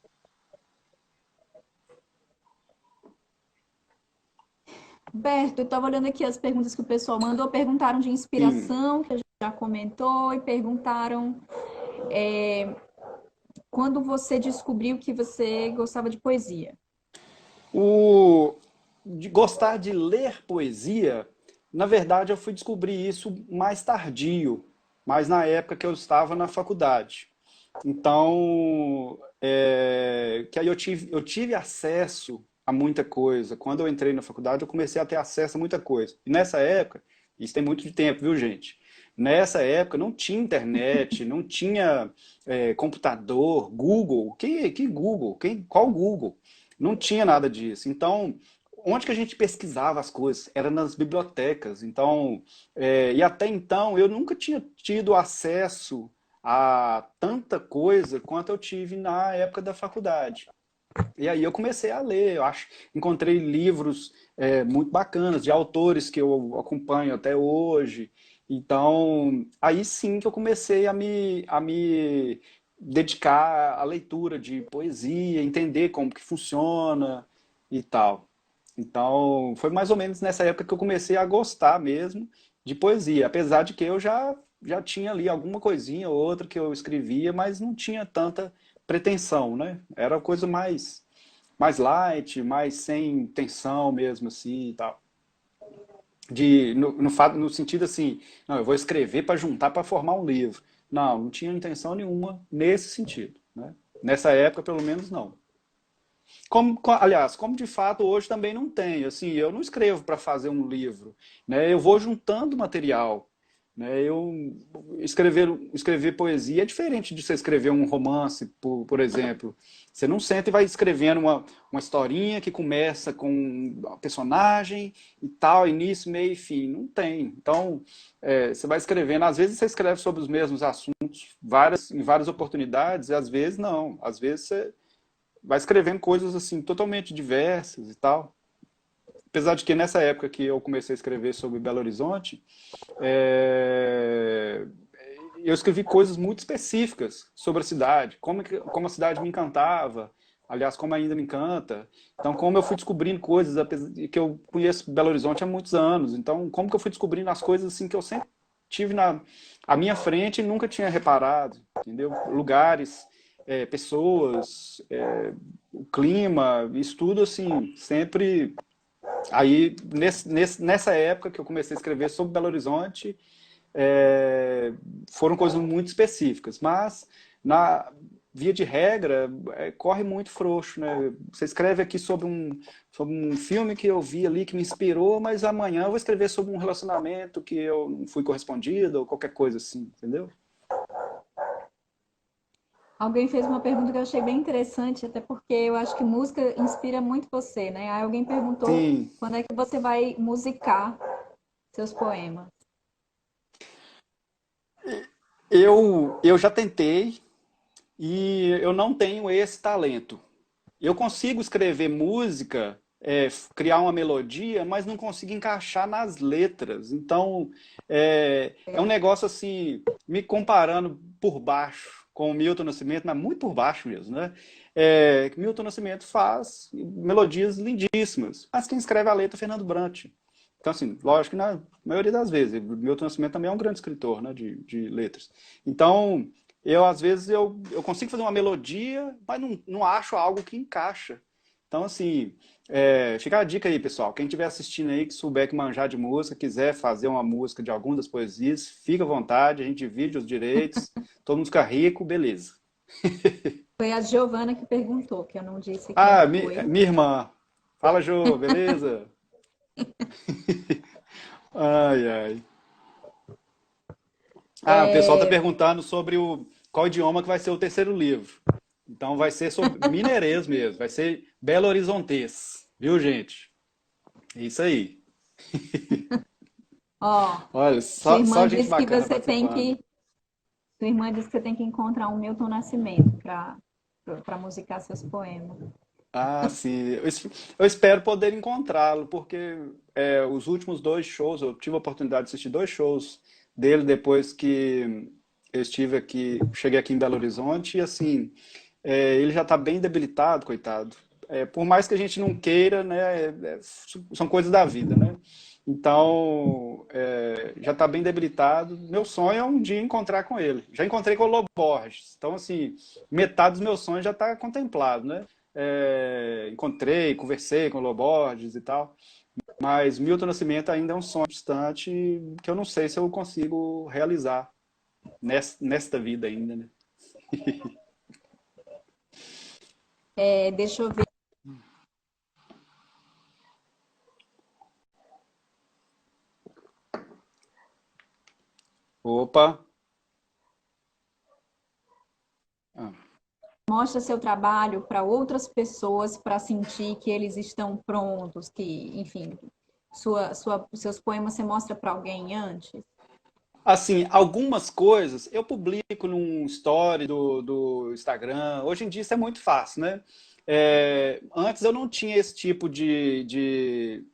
[SPEAKER 2] Berto, eu estava olhando aqui as perguntas que o pessoal mandou. Perguntaram de
[SPEAKER 1] Sim.
[SPEAKER 2] inspiração, que a gente já comentou, e perguntaram quando você descobriu que você gostava de poesia.
[SPEAKER 1] De gostar de ler poesia, na verdade eu fui descobrir isso mais tardio, mais na época que eu estava na faculdade. Então, que aí eu tive acesso a muita coisa. Quando eu entrei na faculdade, eu comecei a ter acesso a muita coisa. E nessa época, isso tem muito de tempo, viu, gente? Nessa época não tinha internet, não tinha computador, Google. Que Google? Qual Google? Não tinha nada disso. Então, onde que a gente pesquisava as coisas? Era nas bibliotecas. Então, e até então eu nunca tinha tido acesso a tanta coisa quanto eu tive na época da faculdade. E aí eu comecei a ler, encontrei livros muito bacanas de autores que eu acompanho até hoje. Então, aí sim que eu comecei a me dedicar à leitura de poesia, entender como que funciona e tal. Então, foi mais ou menos nessa época que eu comecei a gostar mesmo de poesia, apesar de que eu já tinha ali alguma coisinha ou outra que eu escrevia, mas não tinha tanta pretensão, né? Era coisa mais light, mais sem tensão mesmo assim e tal. No sentido assim, não, eu vou escrever para juntar para formar um livro. Não, não tinha intenção nenhuma nesse sentido, né? Nessa época, pelo menos, não. Aliás, como de fato hoje também não tem. Assim, eu não escrevo para fazer um livro, né? Eu vou juntando material. né? Escrever poesia é diferente de você escrever um romance, por exemplo. Você não senta e vai escrevendo uma historinha que começa com um personagem e tal, início, meio e fim. Não tem. Então, você vai escrevendo. Às vezes você escreve sobre os mesmos assuntos em várias oportunidades, e às vezes não. Às vezes você vai escrevendo coisas assim totalmente diversas e tal. Apesar de que nessa época que eu comecei a escrever sobre Belo Horizonte, é, eu escrevi coisas muito específicas sobre a cidade, como a cidade me encantava, aliás, como ainda me encanta. Então, como eu fui descobrindo coisas, que eu conheço Belo Horizonte há muitos anos, então, como que eu fui descobrindo as coisas assim que eu sempre tive à minha frente e nunca tinha reparado, entendeu? Lugares, pessoas, o clima, isso tudo assim, sempre. Aí, nessa época que eu comecei a escrever sobre Belo Horizonte, é, foram coisas muito específicas, mas na via de regra corre muito frouxo, né? Você escreve aqui sobre um filme que eu vi ali que me inspirou, mas amanhã eu vou escrever sobre um relacionamento que eu não fui correspondido ou qualquer coisa assim, entendeu?
[SPEAKER 2] Alguém fez uma pergunta que eu achei bem interessante, até porque eu acho que música inspira muito você, né? Aí alguém perguntou
[SPEAKER 1] Sim,
[SPEAKER 2] quando é que você vai musicar seus poemas.
[SPEAKER 1] eu já tentei e eu não tenho esse talento. Eu consigo escrever música, criar uma melodia, mas não consigo encaixar nas letras. Então, é um negócio assim, me comparando por baixo com o Milton Nascimento, mas muito por baixo mesmo, né? Milton Nascimento faz melodias lindíssimas, mas quem escreve a letra é Fernando Brant. Então, assim, lógico que na maioria das vezes, o Milton Nascimento também é um grande escritor, né, de letras. Então, às vezes, eu consigo fazer uma melodia, mas não acho algo que encaixa. Então, assim, fica a dica aí, pessoal. Quem estiver assistindo aí, que souber que manjar de música, quiser fazer uma música de alguma das poesias, fica à vontade, a gente divide os direitos, todo mundo fica rico, beleza.
[SPEAKER 2] Foi a Giovana que perguntou, que eu não disse quem
[SPEAKER 1] Ah,
[SPEAKER 2] foi.
[SPEAKER 1] minha irmã. Fala, Jô, beleza? Ai, ai. Ah, o pessoal está
[SPEAKER 2] É,
[SPEAKER 1] perguntando sobre qual idioma que vai ser o terceiro livro. Então vai ser sobre mineirês mesmo, vai ser Belo Horizontês, viu, gente? É isso aí.
[SPEAKER 2] ó,
[SPEAKER 1] Olha,
[SPEAKER 2] sua
[SPEAKER 1] só
[SPEAKER 2] irmã
[SPEAKER 1] gente
[SPEAKER 2] disse que
[SPEAKER 1] bacana
[SPEAKER 2] você tem
[SPEAKER 1] participando.
[SPEAKER 2] que, sua irmã disse que você tem que encontrar um Milton Nascimento para musicar seus poemas.
[SPEAKER 1] Ah, sim. Eu espero poder encontrá-lo, porque os últimos dois shows, eu tive a oportunidade de assistir dois shows dele depois que eu estive aqui, cheguei aqui em Belo Horizonte, e assim, ele já está bem debilitado, coitado. Por mais que a gente não queira, né, são coisas da vida, né? Então, já está bem debilitado. Meu sonho é um dia encontrar com ele. Já encontrei com o Lobo Borges. Então, assim, metade dos meus sonhos já está contemplado, né? Encontrei, conversei com o Lobo Borges e tal. Mas Milton Nascimento ainda é um sonho distante que eu não sei se eu consigo realizar nesta vida ainda, né?
[SPEAKER 2] Deixa eu ver.
[SPEAKER 1] Opa! Ah.
[SPEAKER 2] Mostra seu trabalho para outras pessoas para sentir que eles estão prontos, que, enfim, seus poemas você mostra para alguém antes?
[SPEAKER 1] Assim, algumas coisas eu publico num story do Instagram. Hoje em dia isso é muito fácil, né? Antes eu não tinha esse tipo de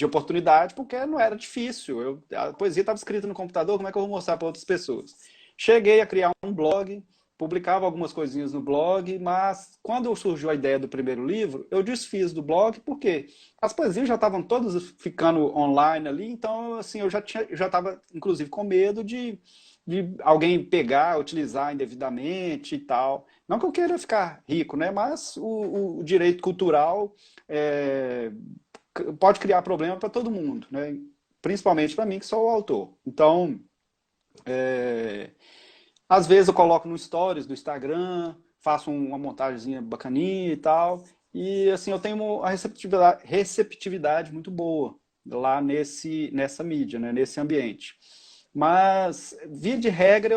[SPEAKER 1] oportunidade porque não era difícil. A poesia estava escrita no computador, como é que eu vou mostrar para outras pessoas? Cheguei a criar um blog, publicava algumas coisinhas no blog, mas quando surgiu a ideia do primeiro livro, eu desfiz do blog porque as poesias já estavam todas ficando online ali, então assim, já estava inclusive com medo de alguém pegar, utilizar indevidamente e tal. Não que eu queira ficar rico, né? Mas o direito cultural é, pode criar problema para todo mundo, né? Principalmente para mim que sou o autor. Então, às vezes eu coloco no Stories do Instagram, faço uma montagenzinha bacaninha e tal, e assim eu tenho uma receptividade muito boa lá nessa mídia, né? Nesse ambiente. Mas, via de regra,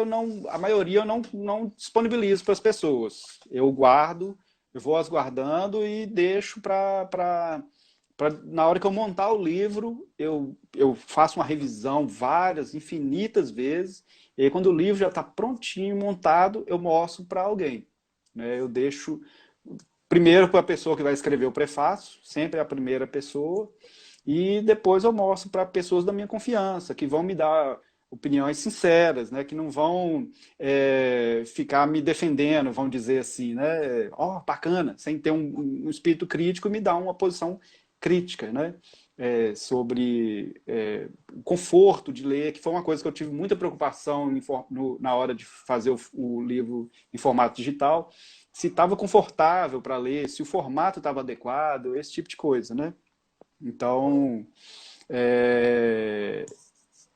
[SPEAKER 1] a maioria eu não disponibilizo para as pessoas. Eu guardo, eu vou as guardando e deixo na hora que eu montar o livro, eu faço uma revisão várias, infinitas vezes, e aí quando o livro já está prontinho, montado, eu mostro para alguém. Né? Eu deixo primeiro para a pessoa que vai escrever o prefácio, sempre a primeira pessoa, e depois eu mostro para pessoas da minha confiança, que vão me dar opiniões sinceras, né, que não vão ficar me defendendo, vão dizer assim, né, ó, bacana, sem ter um espírito crítico, me dar uma posição crítica, né, sobre o conforto de ler, que foi uma coisa que eu tive muita preocupação na hora de fazer o livro em formato digital, se estava confortável para ler, se o formato estava adequado, esse tipo de coisa, né? Então, é,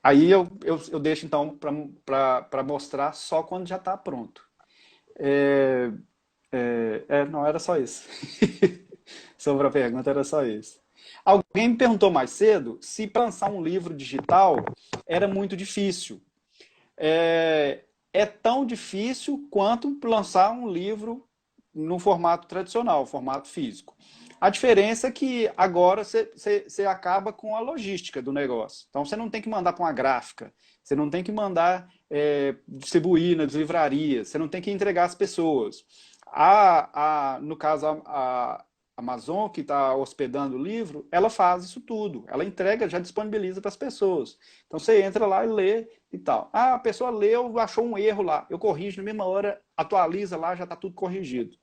[SPEAKER 1] aí eu deixo então para mostrar só quando já está pronto. É, não, era só isso. Sobre a pergunta, era só isso. Alguém me perguntou mais cedo se para lançar um livro digital era muito difícil. É tão difícil quanto lançar um livro no formato tradicional, formato físico. A diferença é que agora você acaba com a logística do negócio. Então você não tem que mandar para uma gráfica, você não tem que mandar distribuir nas livrarias, você não tem que entregar às pessoas. No caso, a Amazon, que está hospedando o livro, ela faz isso tudo. Ela entrega, já disponibiliza para as pessoas. Então você entra lá e lê e tal. Ah, a pessoa leu, achou um erro lá. Eu corrijo na mesma hora, atualiza lá, já está tudo corrigido.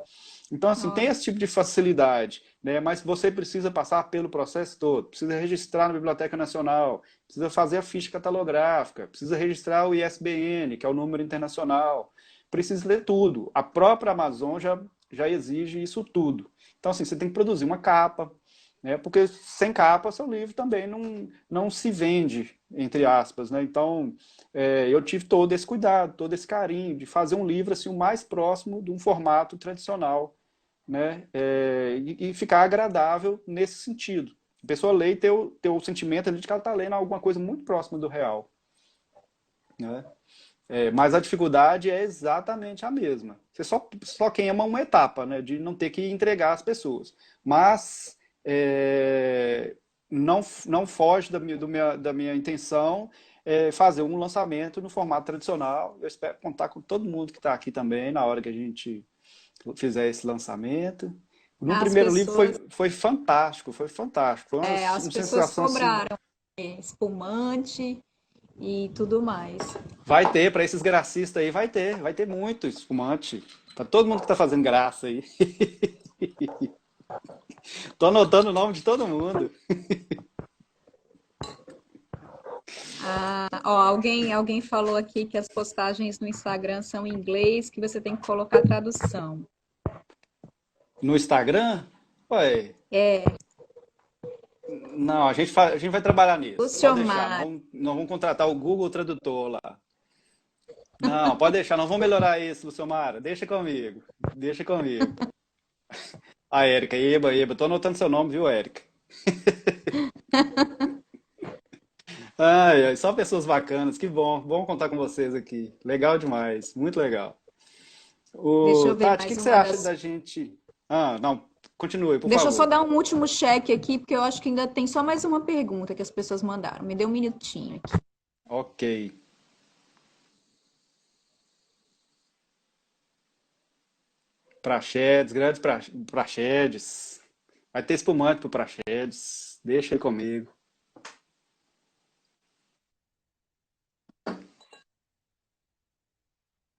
[SPEAKER 1] Então, assim, tem
[SPEAKER 2] Olha,
[SPEAKER 1] esse tipo de facilidade, né? Mas você precisa passar pelo processo todo, precisa registrar na Biblioteca Nacional, precisa fazer a ficha catalográfica, precisa registrar o ISBN, que é o número internacional, precisa ler tudo. A própria Amazon já exige isso tudo. Então, assim, você tem que produzir uma capa, né? Porque sem capa, seu livro também não se vende, entre aspas, né? Então, eu tive todo esse cuidado, todo esse carinho de fazer um livro assim, o mais próximo de um formato tradicional, né? E ficar agradável nesse sentido. A pessoa lê e ter o sentimento ali de que ela está lendo alguma coisa muito próxima do real, né? Mas a dificuldade é exatamente a mesma. Você só queima uma etapa, né, de não ter que entregar às pessoas. Mas não foge da minha intenção fazer um lançamento no formato tradicional. Eu espero contar com todo mundo que está aqui também na hora que a gente fizer esse lançamento. No
[SPEAKER 2] as
[SPEAKER 1] primeiro livro
[SPEAKER 2] pessoas,
[SPEAKER 1] foi fantástico, foi fantástico. Foi
[SPEAKER 2] as
[SPEAKER 1] uma
[SPEAKER 2] pessoas
[SPEAKER 1] sensação assim.
[SPEAKER 2] cobraram espumante e tudo mais.
[SPEAKER 1] Vai ter, para esses gracistas aí, vai ter muito espumante. Para todo mundo que tá fazendo graça aí. Tô anotando o nome de todo mundo.
[SPEAKER 2] Ah, ó, alguém falou aqui que as postagens no Instagram são em inglês, que você tem que colocar tradução.
[SPEAKER 1] No Instagram? Ué,
[SPEAKER 2] É,
[SPEAKER 1] não, a gente vai trabalhar nisso. Pode deixar,
[SPEAKER 2] Luciomar.
[SPEAKER 1] não vamos contratar o Google Tradutor lá. Não, pode deixar, não vamos melhorar isso, Luciomara. Deixa comigo, deixa comigo. A Érica, Eba, tô anotando seu nome, viu, Érica? Ai, ai, só pessoas bacanas, que bom, bom contar com vocês aqui. Legal demais, muito legal.
[SPEAKER 2] Deixa eu ver
[SPEAKER 1] Tati, o que
[SPEAKER 2] mais
[SPEAKER 1] que você
[SPEAKER 2] uma
[SPEAKER 1] acha
[SPEAKER 2] das.
[SPEAKER 1] da gente. Ah, não, continue, por
[SPEAKER 2] Deixa eu só
[SPEAKER 1] favor.
[SPEAKER 2] dar um último cheque aqui, porque eu acho que ainda tem só mais uma pergunta que as pessoas mandaram. Me dê um minutinho aqui.
[SPEAKER 1] Ok. Praxedes, grandes praxedes. Vai ter espumante pro praxedes. Deixa aí comigo.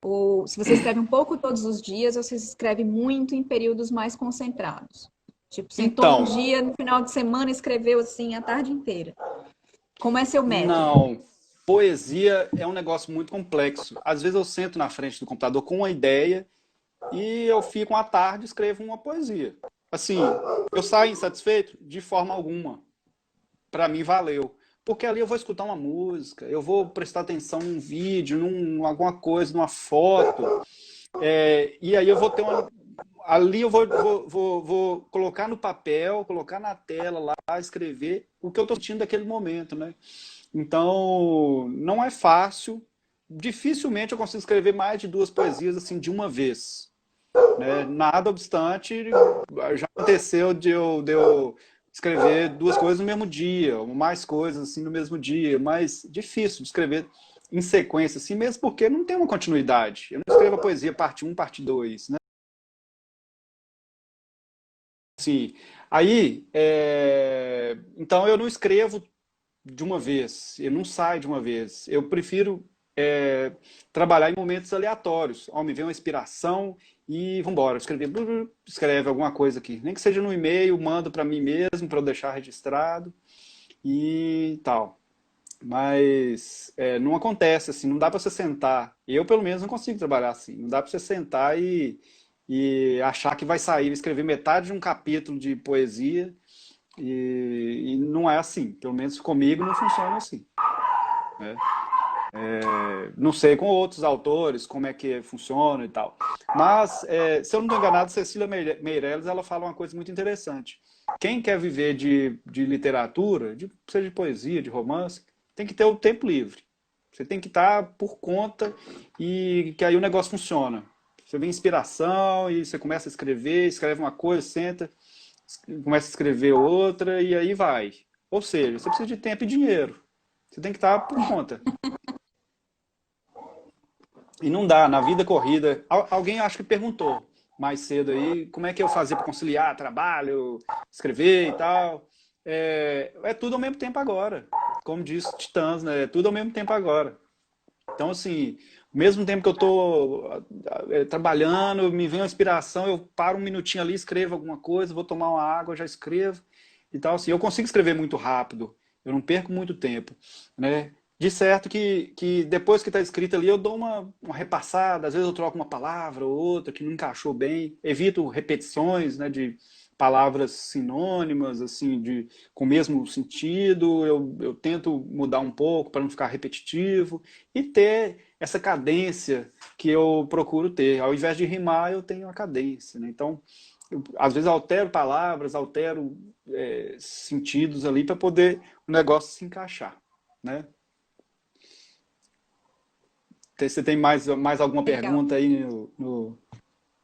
[SPEAKER 2] Ou se você escreve um pouco todos os dias, ou se você escreve muito em períodos mais concentrados. Tipo, sentou um
[SPEAKER 1] Então,
[SPEAKER 2] dia, no final de semana, escreveu assim a tarde inteira. Como é seu método?
[SPEAKER 1] não. Poesia é um negócio muito complexo. Às vezes eu sento na frente do computador com uma ideia e eu fico uma tarde e escrevo uma poesia. Assim, eu saio insatisfeito? De forma alguma. Para mim valeu. Porque ali eu vou escutar uma música, eu vou prestar atenção num vídeo, alguma coisa, numa foto, e aí eu vou ter uma. Ali eu vou colocar no papel, colocar na tela lá, escrever o que eu estou sentindo naquele momento, né? Então, não é fácil. Dificilmente eu consigo escrever mais de duas poesias assim de uma vez, né? Nada obstante, já aconteceu de eu escrever duas coisas no mesmo dia, ou mais coisas assim no mesmo dia, mas difícil de escrever em sequência, assim, mesmo porque não tem uma continuidade. Eu não escrevo a poesia parte um parte 2, né? Assim, aí, então eu não escrevo de uma vez, eu não saio de uma vez. Eu prefiro trabalhar em momentos aleatórios. Ó, me vem uma inspiração e vamos embora. Escrever, escreve alguma coisa aqui. Nem que seja no e-mail, mando para mim mesmo, para eu deixar registrado e tal. Mas não acontece assim, não dá para você sentar. Eu, pelo menos, não consigo trabalhar assim. Não dá para você sentar e achar que vai sair, escrever metade de um capítulo de poesia e não é assim. Pelo menos comigo não funciona assim, né? Não sei com outros autores como é que funciona e tal. Mas, se eu não estou enganado, Cecília Meirelles, ela fala uma coisa muito interessante. Quem quer viver de literatura, seja de poesia, de romance, tem que ter o tempo livre. Você tem que estar por conta e que aí o negócio funciona. Você vem inspiração e você começa a escrever, escreve uma coisa, senta, começa a escrever outra e aí vai. Ou seja, você precisa de tempo e dinheiro. Você tem que estar por conta. E não dá, na vida corrida. Alguém acho que perguntou mais cedo aí como é que eu fazia para conciliar trabalho, escrever e tal. É tudo ao mesmo tempo agora. Como diz Titãs, né? É tudo ao mesmo tempo agora. Então, assim, ao mesmo tempo que eu estou trabalhando, me vem uma inspiração, eu paro um minutinho ali, escrevo alguma coisa, vou tomar uma água, já escrevo e tal. Assim, eu consigo escrever muito rápido, eu não perco muito tempo, né? De certo que depois que está escrito ali, eu dou uma repassada, às vezes eu troco uma palavra ou outra que não encaixou bem, evito repetições, né, de palavras sinônimas, assim, com o mesmo sentido, eu tento mudar um pouco para não ficar repetitivo e ter essa cadência que eu procuro ter. Ao invés de rimar, eu tenho a cadência, né? Então, às vezes altero palavras, altero sentidos ali para poder o negócio se encaixar, né? Você tem mais alguma
[SPEAKER 2] Legal.
[SPEAKER 1] pergunta aí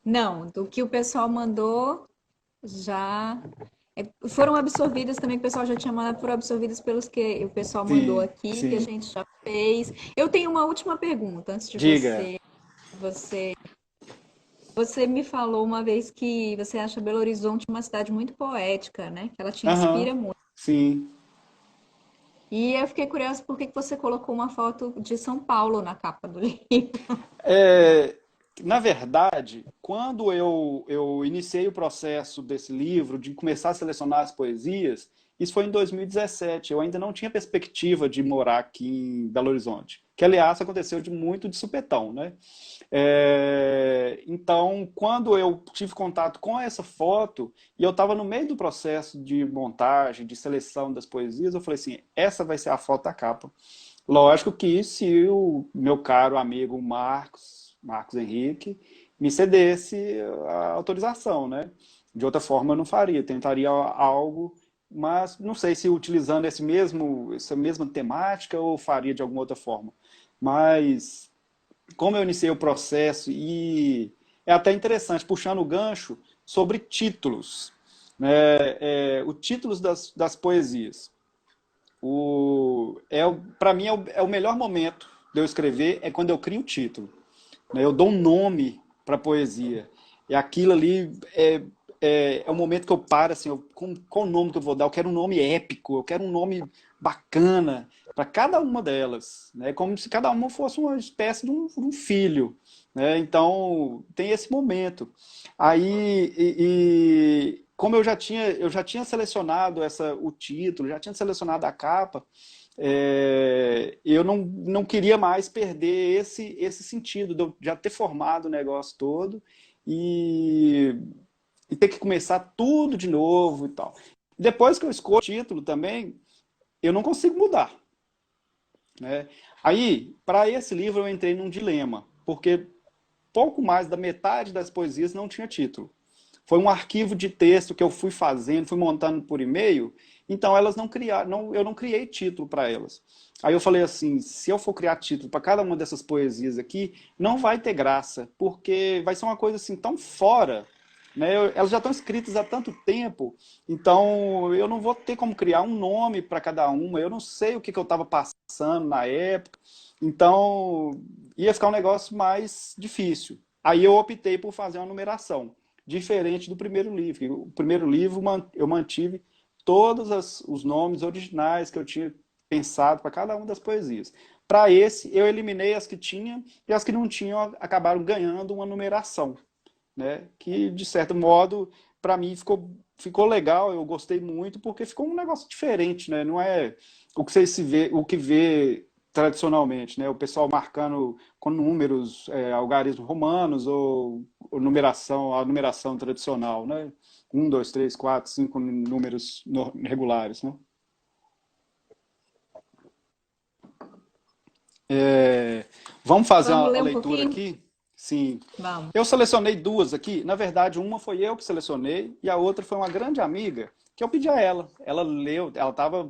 [SPEAKER 2] Não, do que o pessoal mandou, já foram absorvidas também, que o pessoal já tinha mandado, foram absorvidas pelos que o pessoal mandou
[SPEAKER 1] Sim,
[SPEAKER 2] aqui, que a
[SPEAKER 1] sim.
[SPEAKER 2] gente já fez. Eu tenho uma última pergunta antes de
[SPEAKER 1] Diga.
[SPEAKER 2] você, você me falou uma vez que você acha Belo Horizonte uma cidade muito poética, né? Que ela te
[SPEAKER 1] Aham,
[SPEAKER 2] inspira muito.
[SPEAKER 1] sim.
[SPEAKER 2] E eu fiquei curiosa por que que você colocou uma foto de São Paulo na capa do livro.
[SPEAKER 1] É, na verdade, quando eu iniciei o processo desse livro, de começar a selecionar as poesias, isso foi em 2017. Eu ainda não tinha perspectiva de morar aqui em Belo Horizonte, que, aliás, aconteceu de muito de supetão, né? Então, quando eu tive contato com essa foto, e eu estava no meio do processo de montagem, de seleção das poesias, eu falei assim, essa vai ser a foto da capa. Lógico que se o meu caro amigo Marcos Henrique, me cedesse a autorização, né? De outra forma eu não faria, tentaria algo, mas não sei se utilizando essa mesma temática ou faria de alguma outra forma. Mas como eu iniciei o processo e é até interessante, puxando o gancho sobre títulos, né? O títulos das poesias. Para mim é o melhor momento de eu escrever é quando eu crio o título, né? Eu dou um nome para a poesia. E aquilo ali é o momento que eu paro, assim, qual o nome que eu vou dar? Eu quero um nome épico, eu quero um nome bacana para cada uma delas, né? Como se cada uma fosse uma espécie de um filho, né? Então, tem esse momento. Aí, como eu já tinha selecionado o título, já tinha selecionado a capa, eu não queria mais perder esse sentido de eu já ter formado o negócio todo e, e ter que começar tudo de novo e tal. Depois que eu escolho o título também, eu não consigo mudar, né? Aí, para esse livro, eu entrei num dilema, porque pouco mais da metade das poesias não tinha título. Foi um arquivo de texto que eu fui fazendo, fui montando por e-mail, Então elas não criaram, eu não criei título para elas. Aí eu falei assim, se eu for criar título para cada uma dessas poesias aqui, não vai ter graça, porque vai ser uma coisa assim tão fora, né? Elas já estão escritas há tanto tempo, então eu não vou ter como criar um nome para cada uma, eu não sei o que, que eu estava passando na época, então ia ficar um negócio mais difícil. Aí eu optei por fazer uma numeração, diferente do primeiro livro. O primeiro livro eu mantive todos os nomes originais que eu tinha pensado para cada uma das poesias. Para esse, eu eliminei as que tinham e as que não tinham acabaram ganhando uma numeração, né? Que, de certo modo, para mim ficou legal, eu gostei muito, porque ficou um negócio diferente, né? Não é o que você se vê, o que vê tradicionalmente, né? O pessoal marcando com números, algarismos romanos ou numeração, a numeração tradicional, né? Um, dois, três, quatro, cinco números regulares, né? Vamos fazer
[SPEAKER 2] Vamos
[SPEAKER 1] a
[SPEAKER 2] ler um
[SPEAKER 1] leitura
[SPEAKER 2] pouquinho?
[SPEAKER 1] aqui? Sim.
[SPEAKER 2] Vamos.
[SPEAKER 1] Eu selecionei duas aqui. Na verdade, uma foi eu que selecionei e a outra foi uma grande amiga que eu pedi a ela. Ela leu, ela estava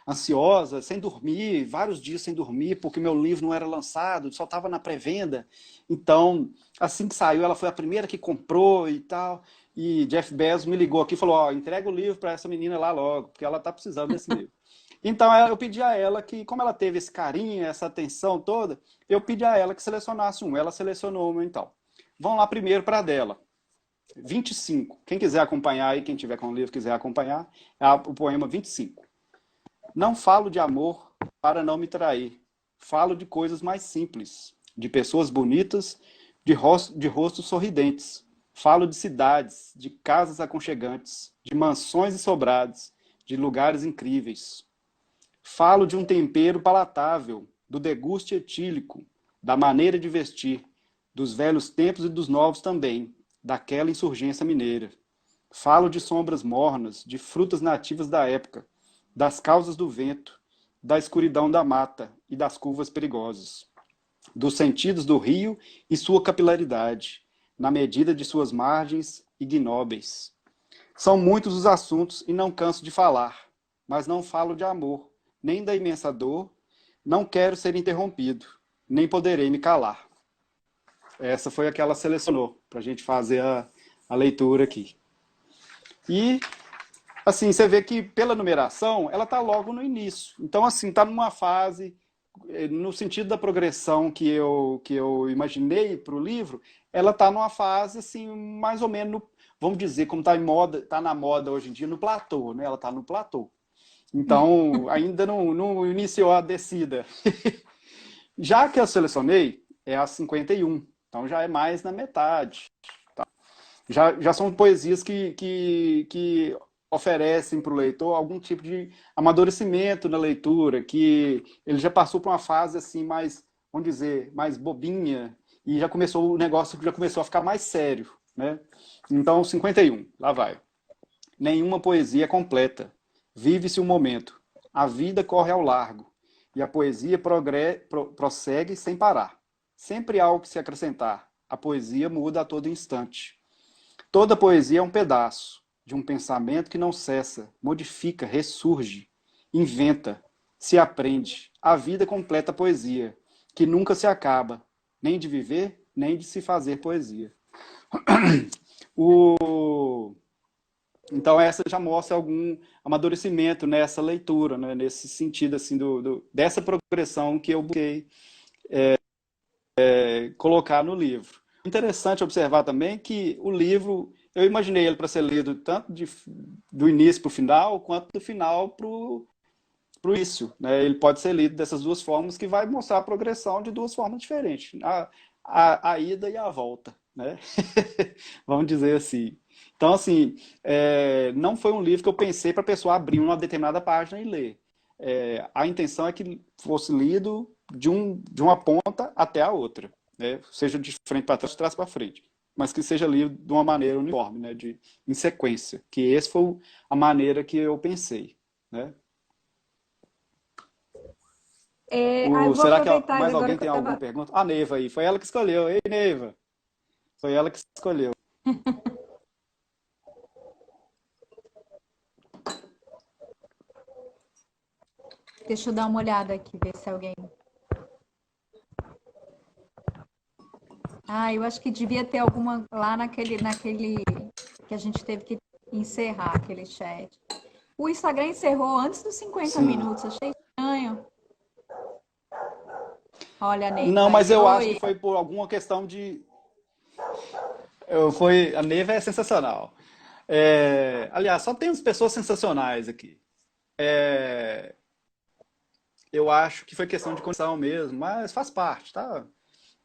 [SPEAKER 1] ansiosa, sem dormir, vários dias sem dormir, porque meu livro não era lançado, só estava na pré-venda. Então, assim que saiu, ela foi a primeira que comprou e tal. E Jeff Bezos me ligou aqui e falou: Ó, entrega o livro para essa menina lá logo, porque ela está precisando desse livro. Então eu pedi a ela que, como ela teve esse carinho, essa atenção toda, eu pedi a ela que selecionasse um. Ela selecionou um, então. Vamos lá primeiro para a dela. 25. Quem quiser acompanhar aí, quem tiver com o livro quiser acompanhar, é o poema 25. Não falo de amor para não me trair. Falo de coisas mais simples, de pessoas bonitas, de rostos sorridentes. Falo de cidades, de casas aconchegantes, de mansões e sobrados, de lugares incríveis. Falo de um tempero palatável, do deguste etílico, da maneira de vestir, dos velhos tempos e dos novos também, daquela insurgência mineira. Falo de sombras mornas, de frutas nativas da época, das causas do vento, da escuridão da mata e das curvas perigosas, dos sentidos do rio e sua capilaridade, na medida de suas margens ignóbeis. São muitos os assuntos e não canso de falar, mas não falo de amor, nem da imensa dor, não quero ser interrompido, nem poderei me calar. Essa foi a que ela selecionou para a gente fazer a leitura aqui. E, assim, você vê que pela numeração, ela está logo no início. Então, assim, está numa fase, no sentido da progressão que eu imaginei para o livro, ela está numa fase, assim, mais ou menos, vamos dizer, como está em moda, está na moda hoje em dia, no platô, né? Ela está no platô. Então, ainda não iniciou a descida. Já que eu selecionei, é a 51. Então já é mais na metade. Já são poesias que oferecem para o leitor algum tipo de amadurecimento na leitura, que ele já passou por uma fase assim mais, vamos dizer, mais bobinha, e já começou o negócio já começou a ficar mais sério, né? Então, 51, lá vai. Nenhuma poesia é completa. Vive-se o momento. A vida corre ao largo. E a poesia prossegue sem parar. Sempre há algo que se acrescentar. A poesia muda a todo instante. Toda poesia é um pedaço de um pensamento que não cessa, modifica, ressurge, inventa, se aprende. A vida completa a poesia, que nunca se acaba, nem de viver, nem de se fazer poesia. O Então essa já mostra algum amadurecimento nessa leitura, né? Nesse sentido assim dessa progressão que eu busquei colocar no livro. Interessante observar também que o livro, eu imaginei ele para ser lido tanto do início para o final, quanto do final para o início, né? Ele pode ser lido dessas duas formas, que vai mostrar a progressão de duas formas diferentes, a ida e a volta, né? Vamos dizer assim. Então, assim, não foi um livro que eu pensei para a pessoa abrir uma determinada página e ler. A intenção é que fosse lido de uma ponta até a outra, né? Seja de frente para trás, de trás para frente, mas que seja lido de uma maneira uniforme, né? Em sequência, que essa foi a maneira que eu pensei, né?
[SPEAKER 2] Eu vou
[SPEAKER 1] Será que
[SPEAKER 2] aproveitar
[SPEAKER 1] mais
[SPEAKER 2] agora
[SPEAKER 1] alguém
[SPEAKER 2] que eu
[SPEAKER 1] tem alguma
[SPEAKER 2] estava.
[SPEAKER 1] pergunta? A Neiva aí, foi ela que escolheu. Ei, Neiva, foi ela que escolheu.
[SPEAKER 2] Deixa eu dar uma olhada aqui, ver se alguém. Ah, eu acho que devia ter alguma lá naquele que a gente teve que encerrar aquele chat. O Instagram encerrou antes dos 50
[SPEAKER 1] Sim.
[SPEAKER 2] minutos, achei estranho. Olha a Neiva
[SPEAKER 1] Não, mas
[SPEAKER 2] aí.
[SPEAKER 1] eu acho que
[SPEAKER 2] Oi.
[SPEAKER 1] foi por alguma questão de. A Neiva é sensacional. Aliás, só temos pessoas sensacionais aqui. É, eu acho que foi questão de condição mesmo, mas faz parte, tá?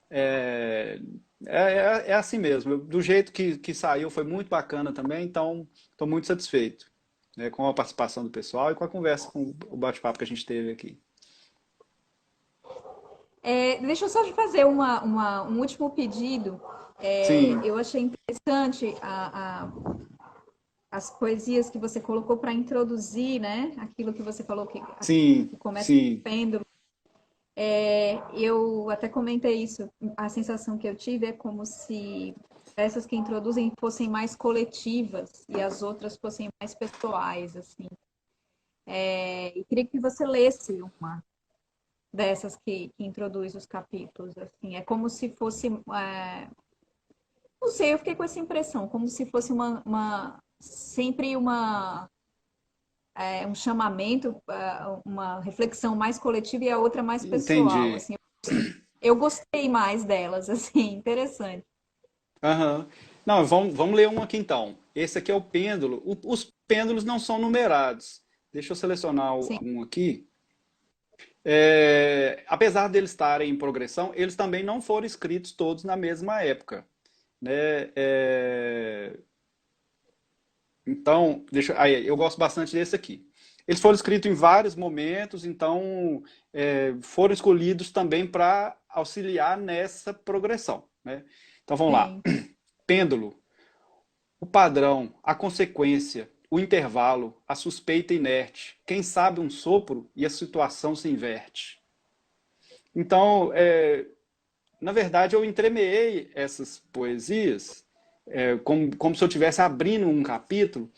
[SPEAKER 1] É, é assim mesmo. Do jeito que saiu foi muito bacana também, então estou muito satisfeito, né, com a participação do pessoal e com a conversa, com o bate-papo que a gente teve aqui.
[SPEAKER 2] Deixa eu só te fazer um último pedido.
[SPEAKER 1] Sim,
[SPEAKER 2] Eu achei interessante as poesias que você colocou para introduzir, né? Aquilo que você falou que
[SPEAKER 1] sim,
[SPEAKER 2] começa com
[SPEAKER 1] sim,
[SPEAKER 2] pêndulo. Eu até comentei isso. A sensação que eu tive é como se essas que introduzem fossem mais coletivas e as outras fossem mais pessoais, assim. E queria que você lesse uma dessas que introduz os capítulos, assim. É como se fosse, não sei, eu fiquei com essa impressão, como se fosse sempre um chamamento, uma reflexão mais coletiva e a outra mais pessoal,
[SPEAKER 1] entendi.
[SPEAKER 2] assim. Eu gostei mais delas, assim, interessante.
[SPEAKER 1] Aham. Não, vamos ler um aqui então. Esse aqui é o pêndulo. Os pêndulos não são numerados. Deixa eu selecionar
[SPEAKER 2] Sim,
[SPEAKER 1] um aqui. Apesar deles estarem em progressão, eles também não foram escritos todos na mesma época, né? Então, aí, eu gosto bastante desse aqui. Eles foram escritos em vários momentos, então foram escolhidos também para auxiliar nessa progressão, né? Então vamos lá.
[SPEAKER 2] sim.
[SPEAKER 1] Pêndulo, o padrão, a consequência, o intervalo, a suspeita inerte. Quem sabe um sopro e a situação se inverte. Então, na verdade, eu entremeei essas poesias como se eu estivesse abrindo um capítulo,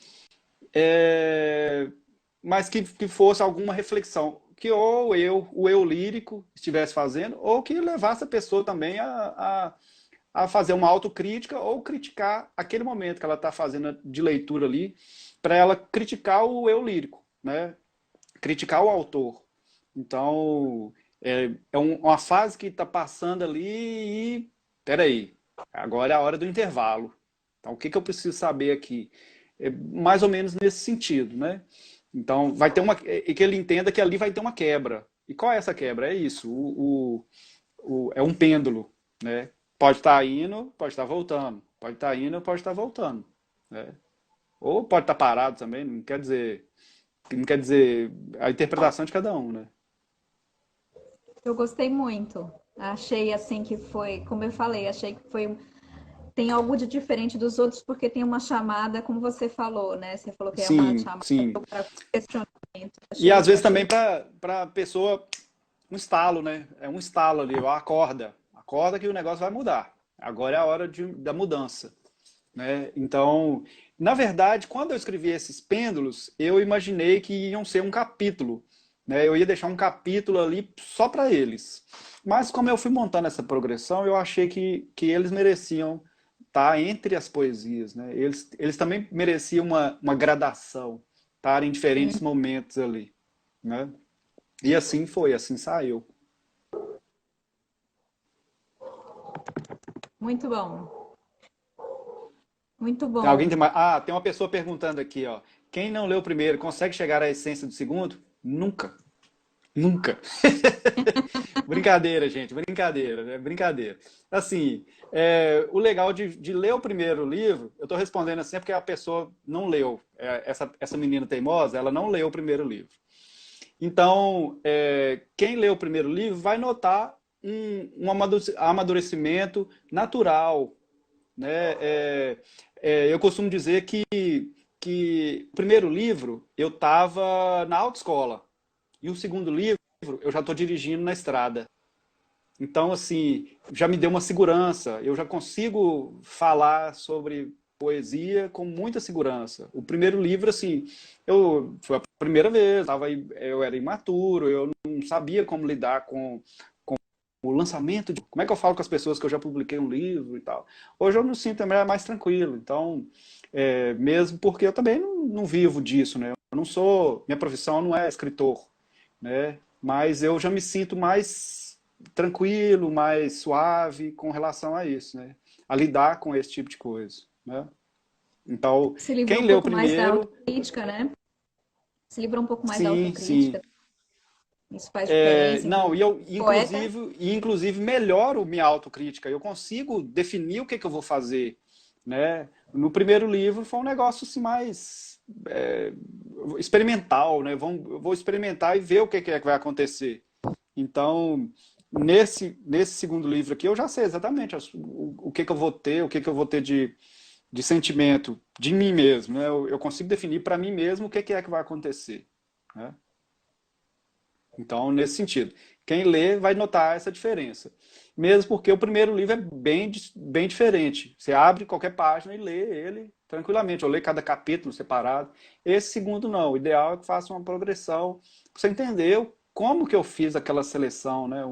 [SPEAKER 1] mas que fosse alguma reflexão que ou o eu lírico estivesse fazendo, ou que levasse a pessoa também a fazer uma autocrítica ou criticar aquele momento que ela está fazendo de leitura ali, para ela criticar o eu lírico, né? Criticar o autor. Então, uma fase que está passando ali e. Peraí, agora é a hora do intervalo. Então, o que, que eu preciso saber aqui? É mais ou menos nesse sentido, né? Então, vai ter uma. E que ele entenda que ali vai ter uma quebra. E qual é essa quebra? É isso. É um pêndulo, né? Pode estar indo, pode estar voltando. Pode estar indo, pode estar voltando. Né? Ou pode estar parado também, não quer dizer a interpretação de cada um, né?
[SPEAKER 2] Eu gostei muito. Achei assim que foi, como eu falei, achei que foi tem algo de diferente dos outros porque tem uma chamada, como você falou, né? Você falou que é uma
[SPEAKER 1] Sim,
[SPEAKER 2] chamada
[SPEAKER 1] sim.
[SPEAKER 2] para questionamento.
[SPEAKER 1] E às vezes também
[SPEAKER 2] Achei
[SPEAKER 1] para a pessoa, um estalo, né? É um estalo ali, ó, acorda. Acorda que o negócio vai mudar. Agora é a hora da mudança, né? Então, na verdade, quando eu escrevi esses pêndulos, eu imaginei que iam ser um capítulo, né? Eu ia deixar um capítulo ali só para eles. Mas como eu fui montando essa progressão, eu achei que eles mereciam estar entre as poesias, né? Eles também mereciam uma gradação, estar em diferentes momentos ali, né? E assim foi, assim saiu.
[SPEAKER 2] muito bom. Muito
[SPEAKER 1] Alguém tem
[SPEAKER 2] bom.
[SPEAKER 1] mais? Ah, tem uma pessoa perguntando aqui, ó. Quem não leu o primeiro consegue chegar à essência do segundo? Nunca. Nunca. Brincadeira, gente, brincadeira, né? Brincadeira. Assim, o legal de ler o primeiro livro, eu estou respondendo assim porque a pessoa não leu. Essa menina teimosa, ela não leu o primeiro livro. Então, quem lê o primeiro livro vai notar um amadurecimento natural, né? Eu costumo dizer que o primeiro livro eu estava na autoescola e o segundo livro eu já estou dirigindo na estrada. Então, assim, já me deu uma segurança. Eu já consigo falar sobre poesia com muita segurança. O primeiro livro, assim, foi a primeira vez, eu era imaturo, eu não sabia como lidar com o lançamento de... Como é que eu falo com as pessoas que eu já publiquei um livro e tal? Hoje eu me sinto também mais tranquilo. Então, mesmo porque eu também não vivo disso, né? Eu não sou... Minha profissão não é escritor, né? Mas eu já me sinto mais tranquilo, mais suave com relação a isso, né? A lidar com esse tipo de coisa, né? Então,
[SPEAKER 2] Se livrou
[SPEAKER 1] quem
[SPEAKER 2] um
[SPEAKER 1] leu
[SPEAKER 2] pouco mais da
[SPEAKER 1] primeiro,
[SPEAKER 2] autocrítica, né? Se livrou um pouco mais da
[SPEAKER 1] sim, sim.
[SPEAKER 2] autocrítica. Isso faz diferença,
[SPEAKER 1] Não,
[SPEAKER 2] inclusive.
[SPEAKER 1] e eu
[SPEAKER 2] Poeta,
[SPEAKER 1] inclusive melhoro minha autocrítica. Eu consigo definir o que, que eu vou fazer, né? No primeiro livro foi um negócio assim mais experimental, né? Eu vou experimentar e ver o que, que é que vai acontecer. Então, nesse segundo livro aqui, eu já sei exatamente o que, que eu vou ter, o que, que eu vou ter de sentimento de mim mesmo, né? Eu consigo definir para mim mesmo o que, que é que vai acontecer, né? Então, nesse sentido, quem lê vai notar essa diferença. Mesmo porque o primeiro livro é bem diferente. Você abre qualquer página e lê ele tranquilamente, ou lê cada capítulo separado. Esse segundo não. O ideal é que faça uma progressão para você entender como que eu fiz aquela seleção, né?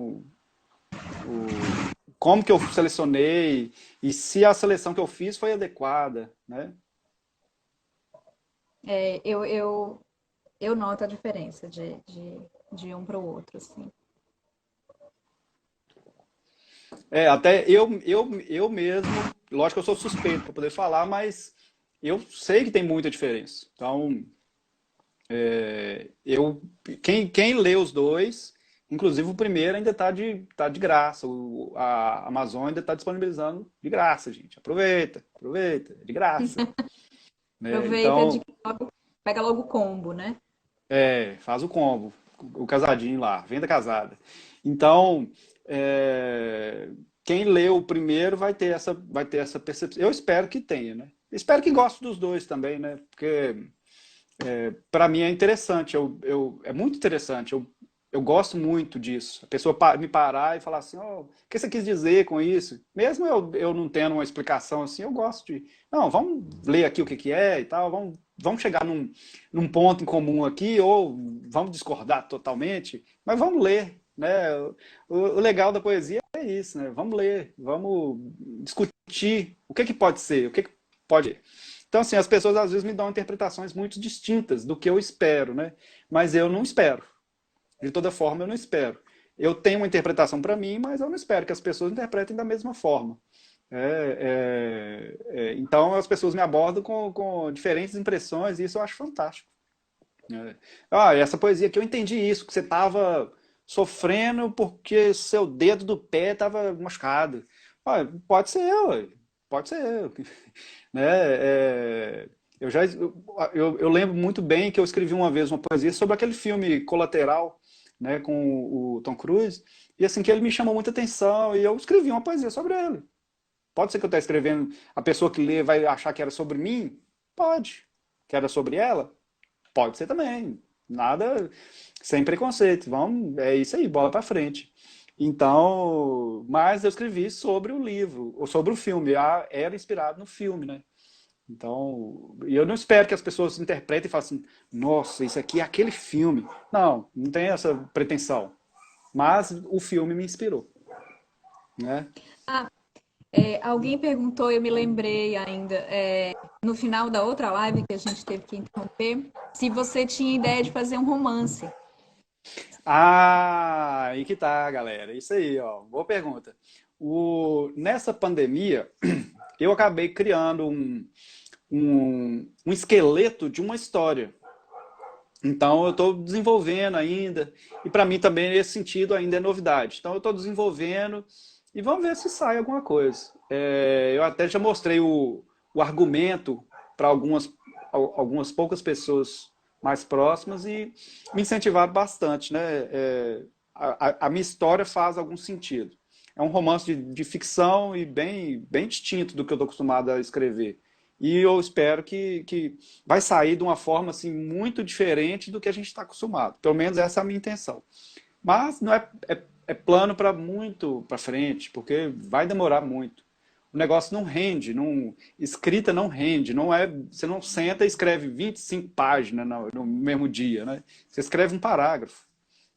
[SPEAKER 1] Como que eu selecionei e se a seleção que eu fiz foi adequada, né?
[SPEAKER 2] é, eu noto a diferença de um para o outro, assim.
[SPEAKER 1] Até eu mesmo, lógico que eu sou suspeito para poder falar, mas eu sei que tem muita diferença. Então, eu, quem lê os dois, inclusive o primeiro ainda tá de graça. A Amazon ainda está disponibilizando de graça, gente. Aproveita, aproveita, é de graça. Né?
[SPEAKER 2] Aproveita de
[SPEAKER 1] Então,
[SPEAKER 2] que pega logo o combo, né?
[SPEAKER 1] faz o combo, o casadinho lá, venda casada. Então, quem lê o primeiro vai ter essa percepção. Eu espero que tenha, né? Espero que goste dos dois também, né? Porque para mim é interessante, é muito interessante. Eu gosto muito disso. A pessoa me parar e falar assim, oh, o que você quis dizer com isso? Mesmo eu não tendo uma explicação assim, eu gosto de. Não, vamos ler aqui o que, que é e tal, vamos chegar num ponto em comum aqui, ou vamos discordar totalmente, mas vamos ler. Né? O legal da poesia é isso, né? Vamos ler, vamos discutir o que, que pode ser, o que, que pode. Então, assim, as pessoas às vezes me dão interpretações muito distintas do que eu espero, né? Mas eu não espero. De toda forma, eu não espero. Eu tenho uma interpretação para mim, mas eu não espero que as pessoas interpretem da mesma forma. Então, as pessoas me abordam com diferentes impressões e isso eu acho fantástico. Essa poesia aqui, eu entendi isso, que você estava sofrendo porque seu dedo do pé estava machucado. Pode ser, ué, pode ser. Né? Eu lembro muito bem que eu escrevi uma vez uma poesia sobre aquele filme Colateral, né, com o Tom Cruise, e assim que ele me chamou muita atenção e eu escrevi uma poesia sobre ele. Pode ser que eu esteja escrevendo, a pessoa que lê vai achar que era sobre mim? Pode. Que era sobre ela? Pode ser também. Nada sem preconceito. Vamos, é isso aí, bola para frente. Então, mas eu escrevi sobre o livro, ou sobre o filme. Era inspirado no filme, né? Então, eu não espero que as pessoas interpretem e falem assim, nossa, isso aqui é aquele filme. Não, não tem essa pretensão. Mas o filme me inspirou, né?
[SPEAKER 2] Ah, alguém perguntou, eu me lembrei ainda, no final da outra live que a gente teve que interromper, se você tinha ideia de fazer um romance.
[SPEAKER 1] Aí que tá, galera. Isso aí, ó. Boa pergunta. Nessa pandemia, eu acabei criando um esqueleto de uma história. Então, eu estou desenvolvendo ainda, e para mim também, nesse sentido, ainda é novidade. Então, eu estou desenvolvendo e vamos ver se sai alguma coisa. Eu até já mostrei o argumento para algumas poucas pessoas mais próximas e me incentivaram bastante. Né? A minha história faz algum sentido. É um romance de ficção e bem distinto do que eu estou acostumado a escrever. E eu espero que vai sair de uma forma assim, muito diferente do que a gente está acostumado. Pelo menos essa é a minha intenção. Mas não é plano para muito para frente, porque vai demorar muito. o negócio não rende, não, escrita não rende, não é, você não senta e escreve 25 páginas no mesmo dia, né? Você escreve um parágrafo.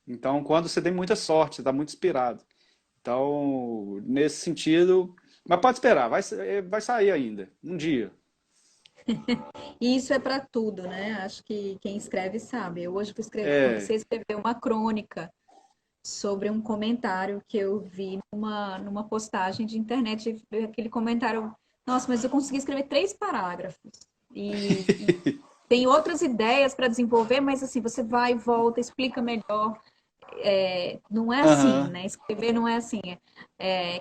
[SPEAKER 1] Então, quando você tem muita sorte, você está muito inspirado. Então, nesse sentido, mas pode esperar, vai sair ainda, um dia.
[SPEAKER 2] E isso é para tudo, né? Acho que quem escreve sabe. Eu hoje
[SPEAKER 1] É,
[SPEAKER 2] comecei a escrever uma crônica sobre um comentário que eu vi numa postagem de internet. Aquele comentário, nossa, mas eu consegui escrever 3 parágrafos. E tem outras ideias para desenvolver, mas assim, você vai e volta, explica melhor. Não é assim,
[SPEAKER 1] aham.
[SPEAKER 2] né? Escrever não é assim.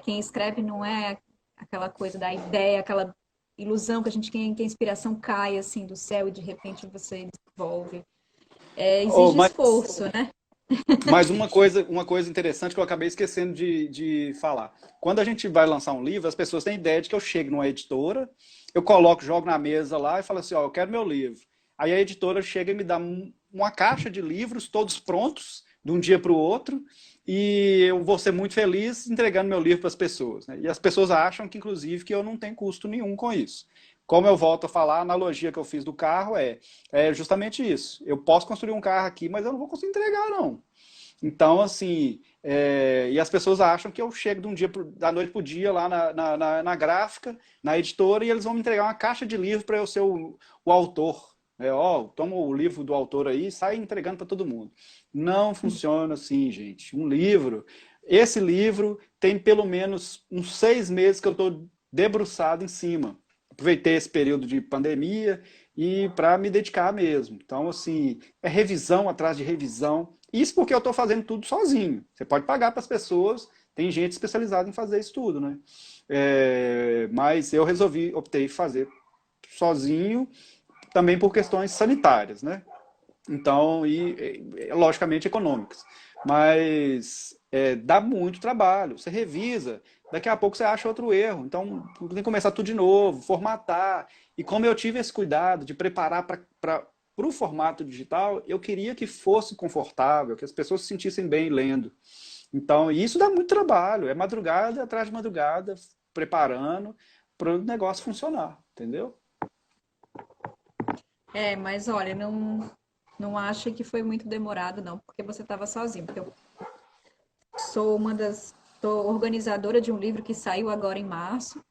[SPEAKER 2] Quem escreve não é aquela coisa da ideia, aquela ilusão que a gente tem que a inspiração cai assim do céu e de repente você desenvolve.
[SPEAKER 1] Oh,
[SPEAKER 2] Exige esforço, né?
[SPEAKER 1] mas uma coisa interessante que eu acabei esquecendo de falar. Quando a gente vai lançar um livro, as pessoas têm ideia de que eu chego numa editora, eu coloco, jogo na mesa lá e falo assim, ó, eu quero meu livro. Aí a editora chega e me dá uma caixa de livros, todos prontos, de um dia para o outro, e eu vou ser muito feliz entregando meu livro para as pessoas, né? E as pessoas acham que, inclusive, que eu não tenho custo nenhum com isso. Como eu volto a falar, a analogia que eu fiz do carro é justamente isso. Eu posso construir um carro aqui, mas eu não vou conseguir entregar, não. Então, assim, e as pessoas acham que eu chego de um dia da noite para o dia lá na gráfica, na editora, e eles vão me entregar uma caixa de livro para eu ser o autor. Ó, toma o livro do autor aí e sai entregando para todo mundo. Não funciona assim, gente. Um livro, esse livro tem pelo menos uns 6 meses que eu estou debruçado em cima. Aproveitei esse período de pandemia e para me dedicar mesmo. Então, assim, é revisão atrás de revisão. Isso porque eu estou fazendo tudo sozinho. Você pode pagar para as pessoas, tem gente especializada em fazer isso tudo, né? Mas eu optei fazer sozinho, também por questões sanitárias, né? Então, logicamente econômicas. Mas dá muito trabalho. Você revisa, daqui a pouco você acha outro erro. Então, tem que começar tudo de novo, formatar. E como eu tive esse cuidado de preparar para o formato digital, eu queria que fosse confortável, que as pessoas se sentissem bem lendo. Então, isso dá muito trabalho. É madrugada atrás de madrugada, preparando para o negócio funcionar, entendeu?
[SPEAKER 2] Mas olha, não acho que foi muito demorado, não, porque você estava sozinho. Porque eu sou organizadora de um livro que saiu agora em março.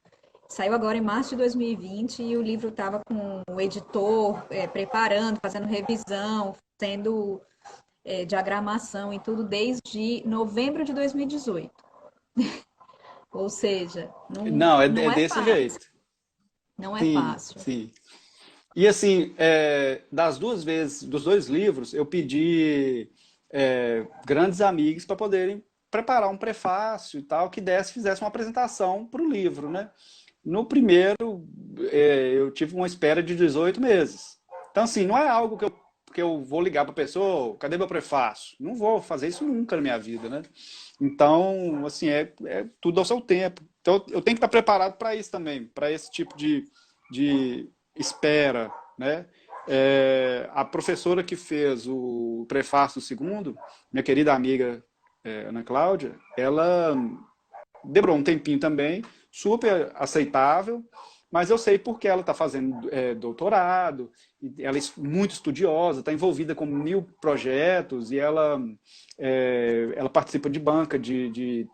[SPEAKER 2] Saiu agora em março de 2020 e o livro estava com o editor preparando, fazendo revisão, fazendo diagramação e tudo desde novembro de 2018. Ou seja,
[SPEAKER 1] Não,
[SPEAKER 2] não
[SPEAKER 1] é
[SPEAKER 2] é
[SPEAKER 1] desse
[SPEAKER 2] fácil.
[SPEAKER 1] jeito.
[SPEAKER 2] Não é
[SPEAKER 1] Sim,
[SPEAKER 2] fácil.
[SPEAKER 1] sim. E assim, das duas vezes, dos dois livros, eu pedi grandes amigos para poderem preparar um prefácio e tal, que fizesse uma apresentação para o livro, né? No primeiro, eu tive uma espera de 18 meses. Então, assim, não é algo que eu vou ligar para a pessoa, cadê meu prefácio? Não vou fazer isso nunca na minha vida, né? Então, assim, é tudo ao seu tempo. Então, eu tenho que estar preparado para isso também, para esse tipo de espera, né? A professora que fez o prefácio do segundo, minha querida amiga Ana Cláudia, ela demorou um tempinho também, super aceitável, mas eu sei porque ela está fazendo doutorado, ela é muito estudiosa, está envolvida com 1000 projetos e ela participa de banca de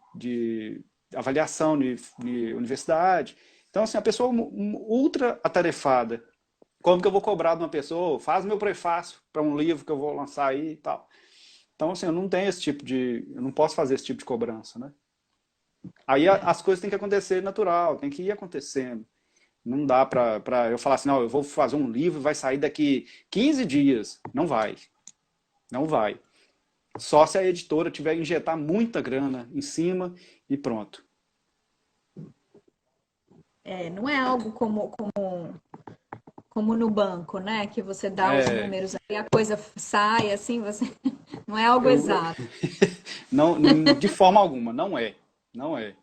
[SPEAKER 1] avaliação de universidade. Então, assim, a pessoa ultra atarefada. Como que eu vou cobrar de uma pessoa? Faz meu prefácio para um livro que eu vou lançar aí e tal. Então, assim, eu não tenho esse tipo de. Eu não posso fazer esse tipo de cobrança, né? Aí as coisas têm que acontecer natural, tem que ir acontecendo. Não dá para eu falar assim, não, eu vou fazer um livro e vai sair daqui 15 dias. Não vai. Não vai. Só se a editora tiver que injetar muita grana em cima e pronto.
[SPEAKER 2] Não é algo como no banco, né? Que você dá os
[SPEAKER 1] É,
[SPEAKER 2] números e a coisa sai assim, você não é algo
[SPEAKER 1] eu,
[SPEAKER 2] exato.
[SPEAKER 1] não, de forma alguma, não é. Não é.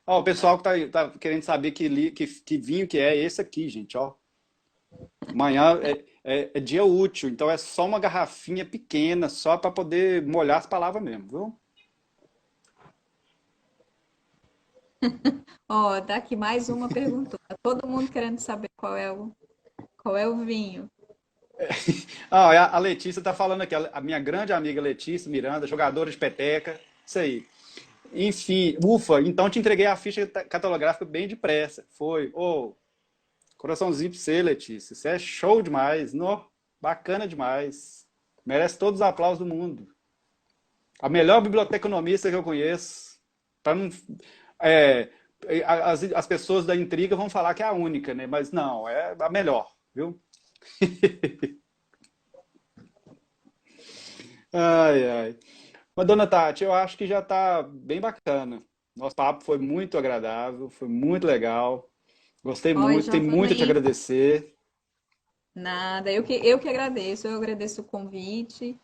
[SPEAKER 1] Ó, o pessoal que tá querendo saber que vinho que é esse aqui, gente, ó. Amanhã é dia útil, então é só uma garrafinha pequena, só para poder molhar as palavras mesmo, viu?
[SPEAKER 2] Ó, tá aqui mais uma pergunta. Todo mundo querendo saber qual é o vinho.
[SPEAKER 1] Ah, a Letícia tá falando aqui, a minha grande amiga Letícia Miranda, jogadora de peteca, isso aí. Enfim, ufa, então te entreguei a ficha catalográfica bem depressa. Foi. Ô, coraçãozinho pra você, Letícia. Você é show demais. No, bacana demais. Merece todos os aplausos do mundo. A melhor biblioteconomista que eu conheço. Pra não, é, as pessoas da intriga vão falar que é a única, né? Mas não, é a melhor, viu? Ai, ai. Mas, dona Tati, eu acho que já está bem bacana. Nosso papo foi muito agradável, foi muito legal. Gostei
[SPEAKER 2] Ó, e
[SPEAKER 1] muito,
[SPEAKER 2] já
[SPEAKER 1] tem muito a te
[SPEAKER 2] também,
[SPEAKER 1] agradecer.
[SPEAKER 2] nada. Eu que agradeço. Eu agradeço o convite.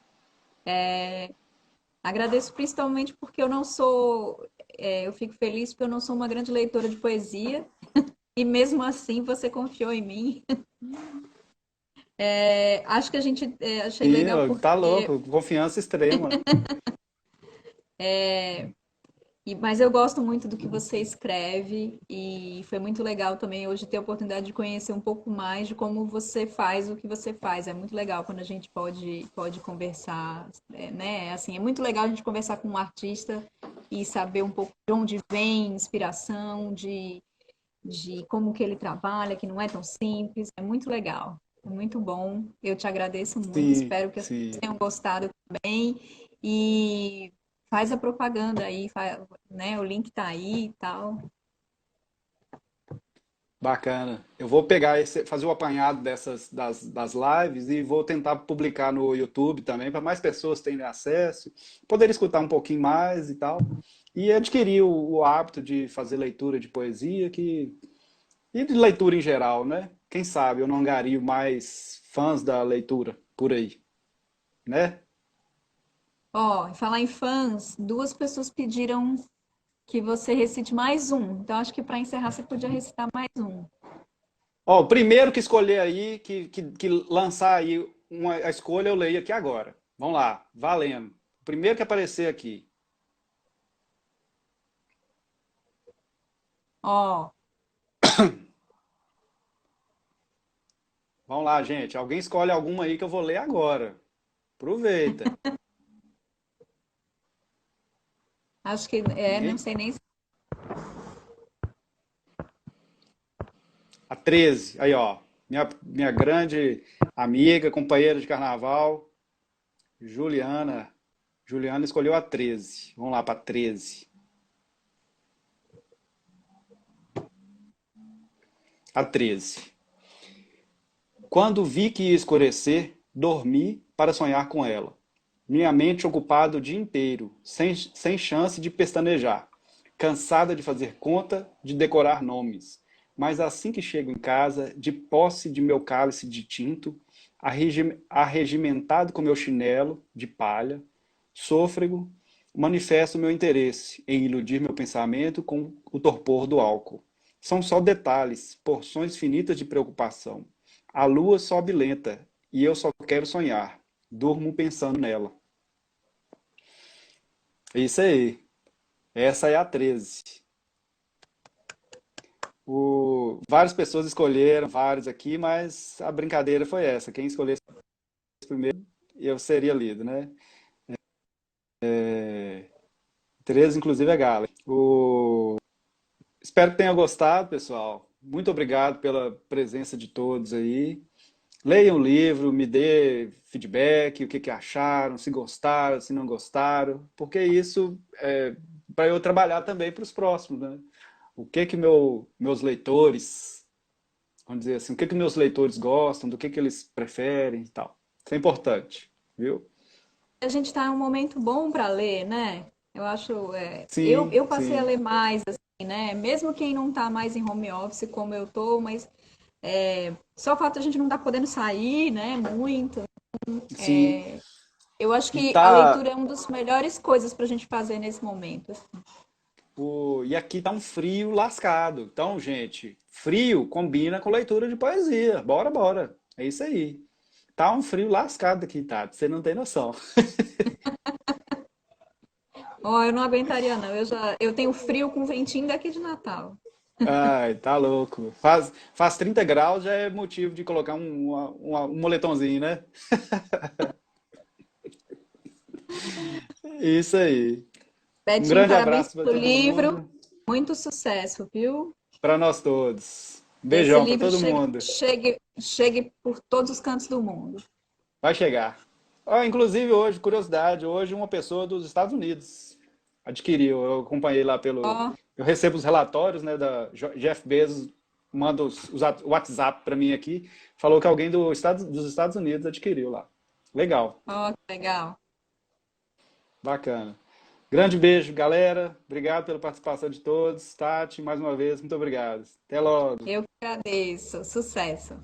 [SPEAKER 2] Agradeço principalmente porque eu não sou. Eu fico feliz porque eu não sou uma grande leitora de poesia. E mesmo assim você confiou em mim. Acho que a gente. Achei
[SPEAKER 1] E,
[SPEAKER 2] legal
[SPEAKER 1] ó, tá
[SPEAKER 2] porque.
[SPEAKER 1] louco, confiança extrema.
[SPEAKER 2] Mas eu gosto muito do que você escreve e foi muito legal também hoje ter a oportunidade de conhecer um pouco mais de como você faz o que você faz. É muito legal quando a gente pode conversar, né? Assim, é muito legal a gente conversar com um artista e saber um pouco de onde vem inspiração, de como que ele trabalha, que não é tão simples. É muito legal, é muito bom. Eu te agradeço muito,
[SPEAKER 1] Sim,
[SPEAKER 2] espero que as pessoas
[SPEAKER 1] sim.
[SPEAKER 2] tenham gostado também. E faz a propaganda aí, né? O link tá aí e tal.
[SPEAKER 1] Bacana. Eu vou pegar fazer o apanhado das lives e vou tentar publicar no YouTube também, para mais pessoas terem acesso, poder escutar um pouquinho mais e tal. E adquirir o hábito de fazer leitura de poesia, e de leitura em geral, né? Quem sabe eu não angario mais fãs da leitura por aí, né?
[SPEAKER 2] Ó, falar em fãs, duas pessoas pediram que você recite mais um. Então, acho que para encerrar, você podia recitar mais um.
[SPEAKER 1] Ó, o primeiro que escolher aí, que lançar aí a escolha, eu leio aqui agora. Vamos lá, valendo. O primeiro que aparecer aqui.
[SPEAKER 2] Ó,
[SPEAKER 1] Vamos lá, gente. Alguém escolhe alguma aí que eu vou ler agora. Aproveita.
[SPEAKER 2] acho que não
[SPEAKER 1] Ninguém?
[SPEAKER 2] sei nem se.
[SPEAKER 1] A 13. Aí, ó. Minha grande amiga, companheira de carnaval, Juliana. Juliana escolheu a 13. Vamos lá para 13. A 13. Quando vi que ia escurecer, dormi para sonhar com ela. Minha mente ocupada o dia inteiro, sem chance de pestanejar, cansada de fazer conta, de decorar nomes. Mas assim que chego em casa, de posse de meu cálice de tinto, arregimentado com meu chinelo de palha, sôfrego, manifesto meu interesse em iludir meu pensamento com o torpor do álcool. São só detalhes, porções finitas de preocupação. A lua sobe lenta e eu só quero sonhar. Durmo pensando nela. É isso aí. Essa é a 13. Várias pessoas escolheram, vários aqui, mas a brincadeira foi essa. Quem escolhesse primeiro, eu seria lido, né? 13, inclusive, é Gala. Espero que tenha gostado, pessoal. Muito obrigado pela presença de todos aí. Leiam o livro, me dê feedback, o que que acharam, se gostaram, se não gostaram, porque isso é para eu trabalhar também para os próximos, né? O que que meus leitores, vamos dizer assim, o que que meus leitores gostam, do que eles preferem e tal. Isso é importante, viu?
[SPEAKER 2] A gente está em um momento bom para ler, né? Eu acho.
[SPEAKER 1] Sim,
[SPEAKER 2] Eu passei a
[SPEAKER 1] sim,
[SPEAKER 2] ler mais, assim, né? Mesmo quem não está mais em home office como eu tô, mas só o fato de a gente não estar podendo sair, né? Muito.
[SPEAKER 1] sim.
[SPEAKER 2] Eu acho
[SPEAKER 1] E
[SPEAKER 2] que a leitura
[SPEAKER 1] tá,
[SPEAKER 2] é uma das melhores coisas para a gente fazer nesse momento.
[SPEAKER 1] e aqui tá um frio lascado. Então, gente, frio combina com leitura de poesia. Bora, bora. É isso aí. Tá um frio lascado aqui, tá? Você não tem noção.
[SPEAKER 2] Ó, eu não aguentaria, não. Eu tenho frio com ventinho daqui de Natal.
[SPEAKER 1] Ai, tá louco. Faz 30 graus já é motivo de colocar um moletomzinho, né? Isso aí. Um
[SPEAKER 2] Betinho,
[SPEAKER 1] grande
[SPEAKER 2] parabéns
[SPEAKER 1] abraço para
[SPEAKER 2] pelo
[SPEAKER 1] todo
[SPEAKER 2] livro.
[SPEAKER 1] mundo,
[SPEAKER 2] Muito sucesso, viu?
[SPEAKER 1] para nós todos.
[SPEAKER 2] Que esse
[SPEAKER 1] Beijão para
[SPEAKER 2] livro
[SPEAKER 1] todo mundo.
[SPEAKER 2] chegue por todos os cantos do mundo.
[SPEAKER 1] Vai chegar. Inclusive hoje, curiosidade, hoje uma pessoa dos Estados Unidos adquiriu. Eu acompanhei lá pelo.
[SPEAKER 2] Ó,
[SPEAKER 1] Eu recebo os relatórios, né, da Jeff Bezos, manda o WhatsApp para mim aqui, falou que alguém dos Estados Unidos adquiriu lá. Legal,
[SPEAKER 2] ó, que legal.
[SPEAKER 1] bacana. Grande beijo, galera. Obrigado pela participação de todos. Tati, mais uma vez, muito obrigado. Até logo.
[SPEAKER 2] Eu que agradeço. Sucesso.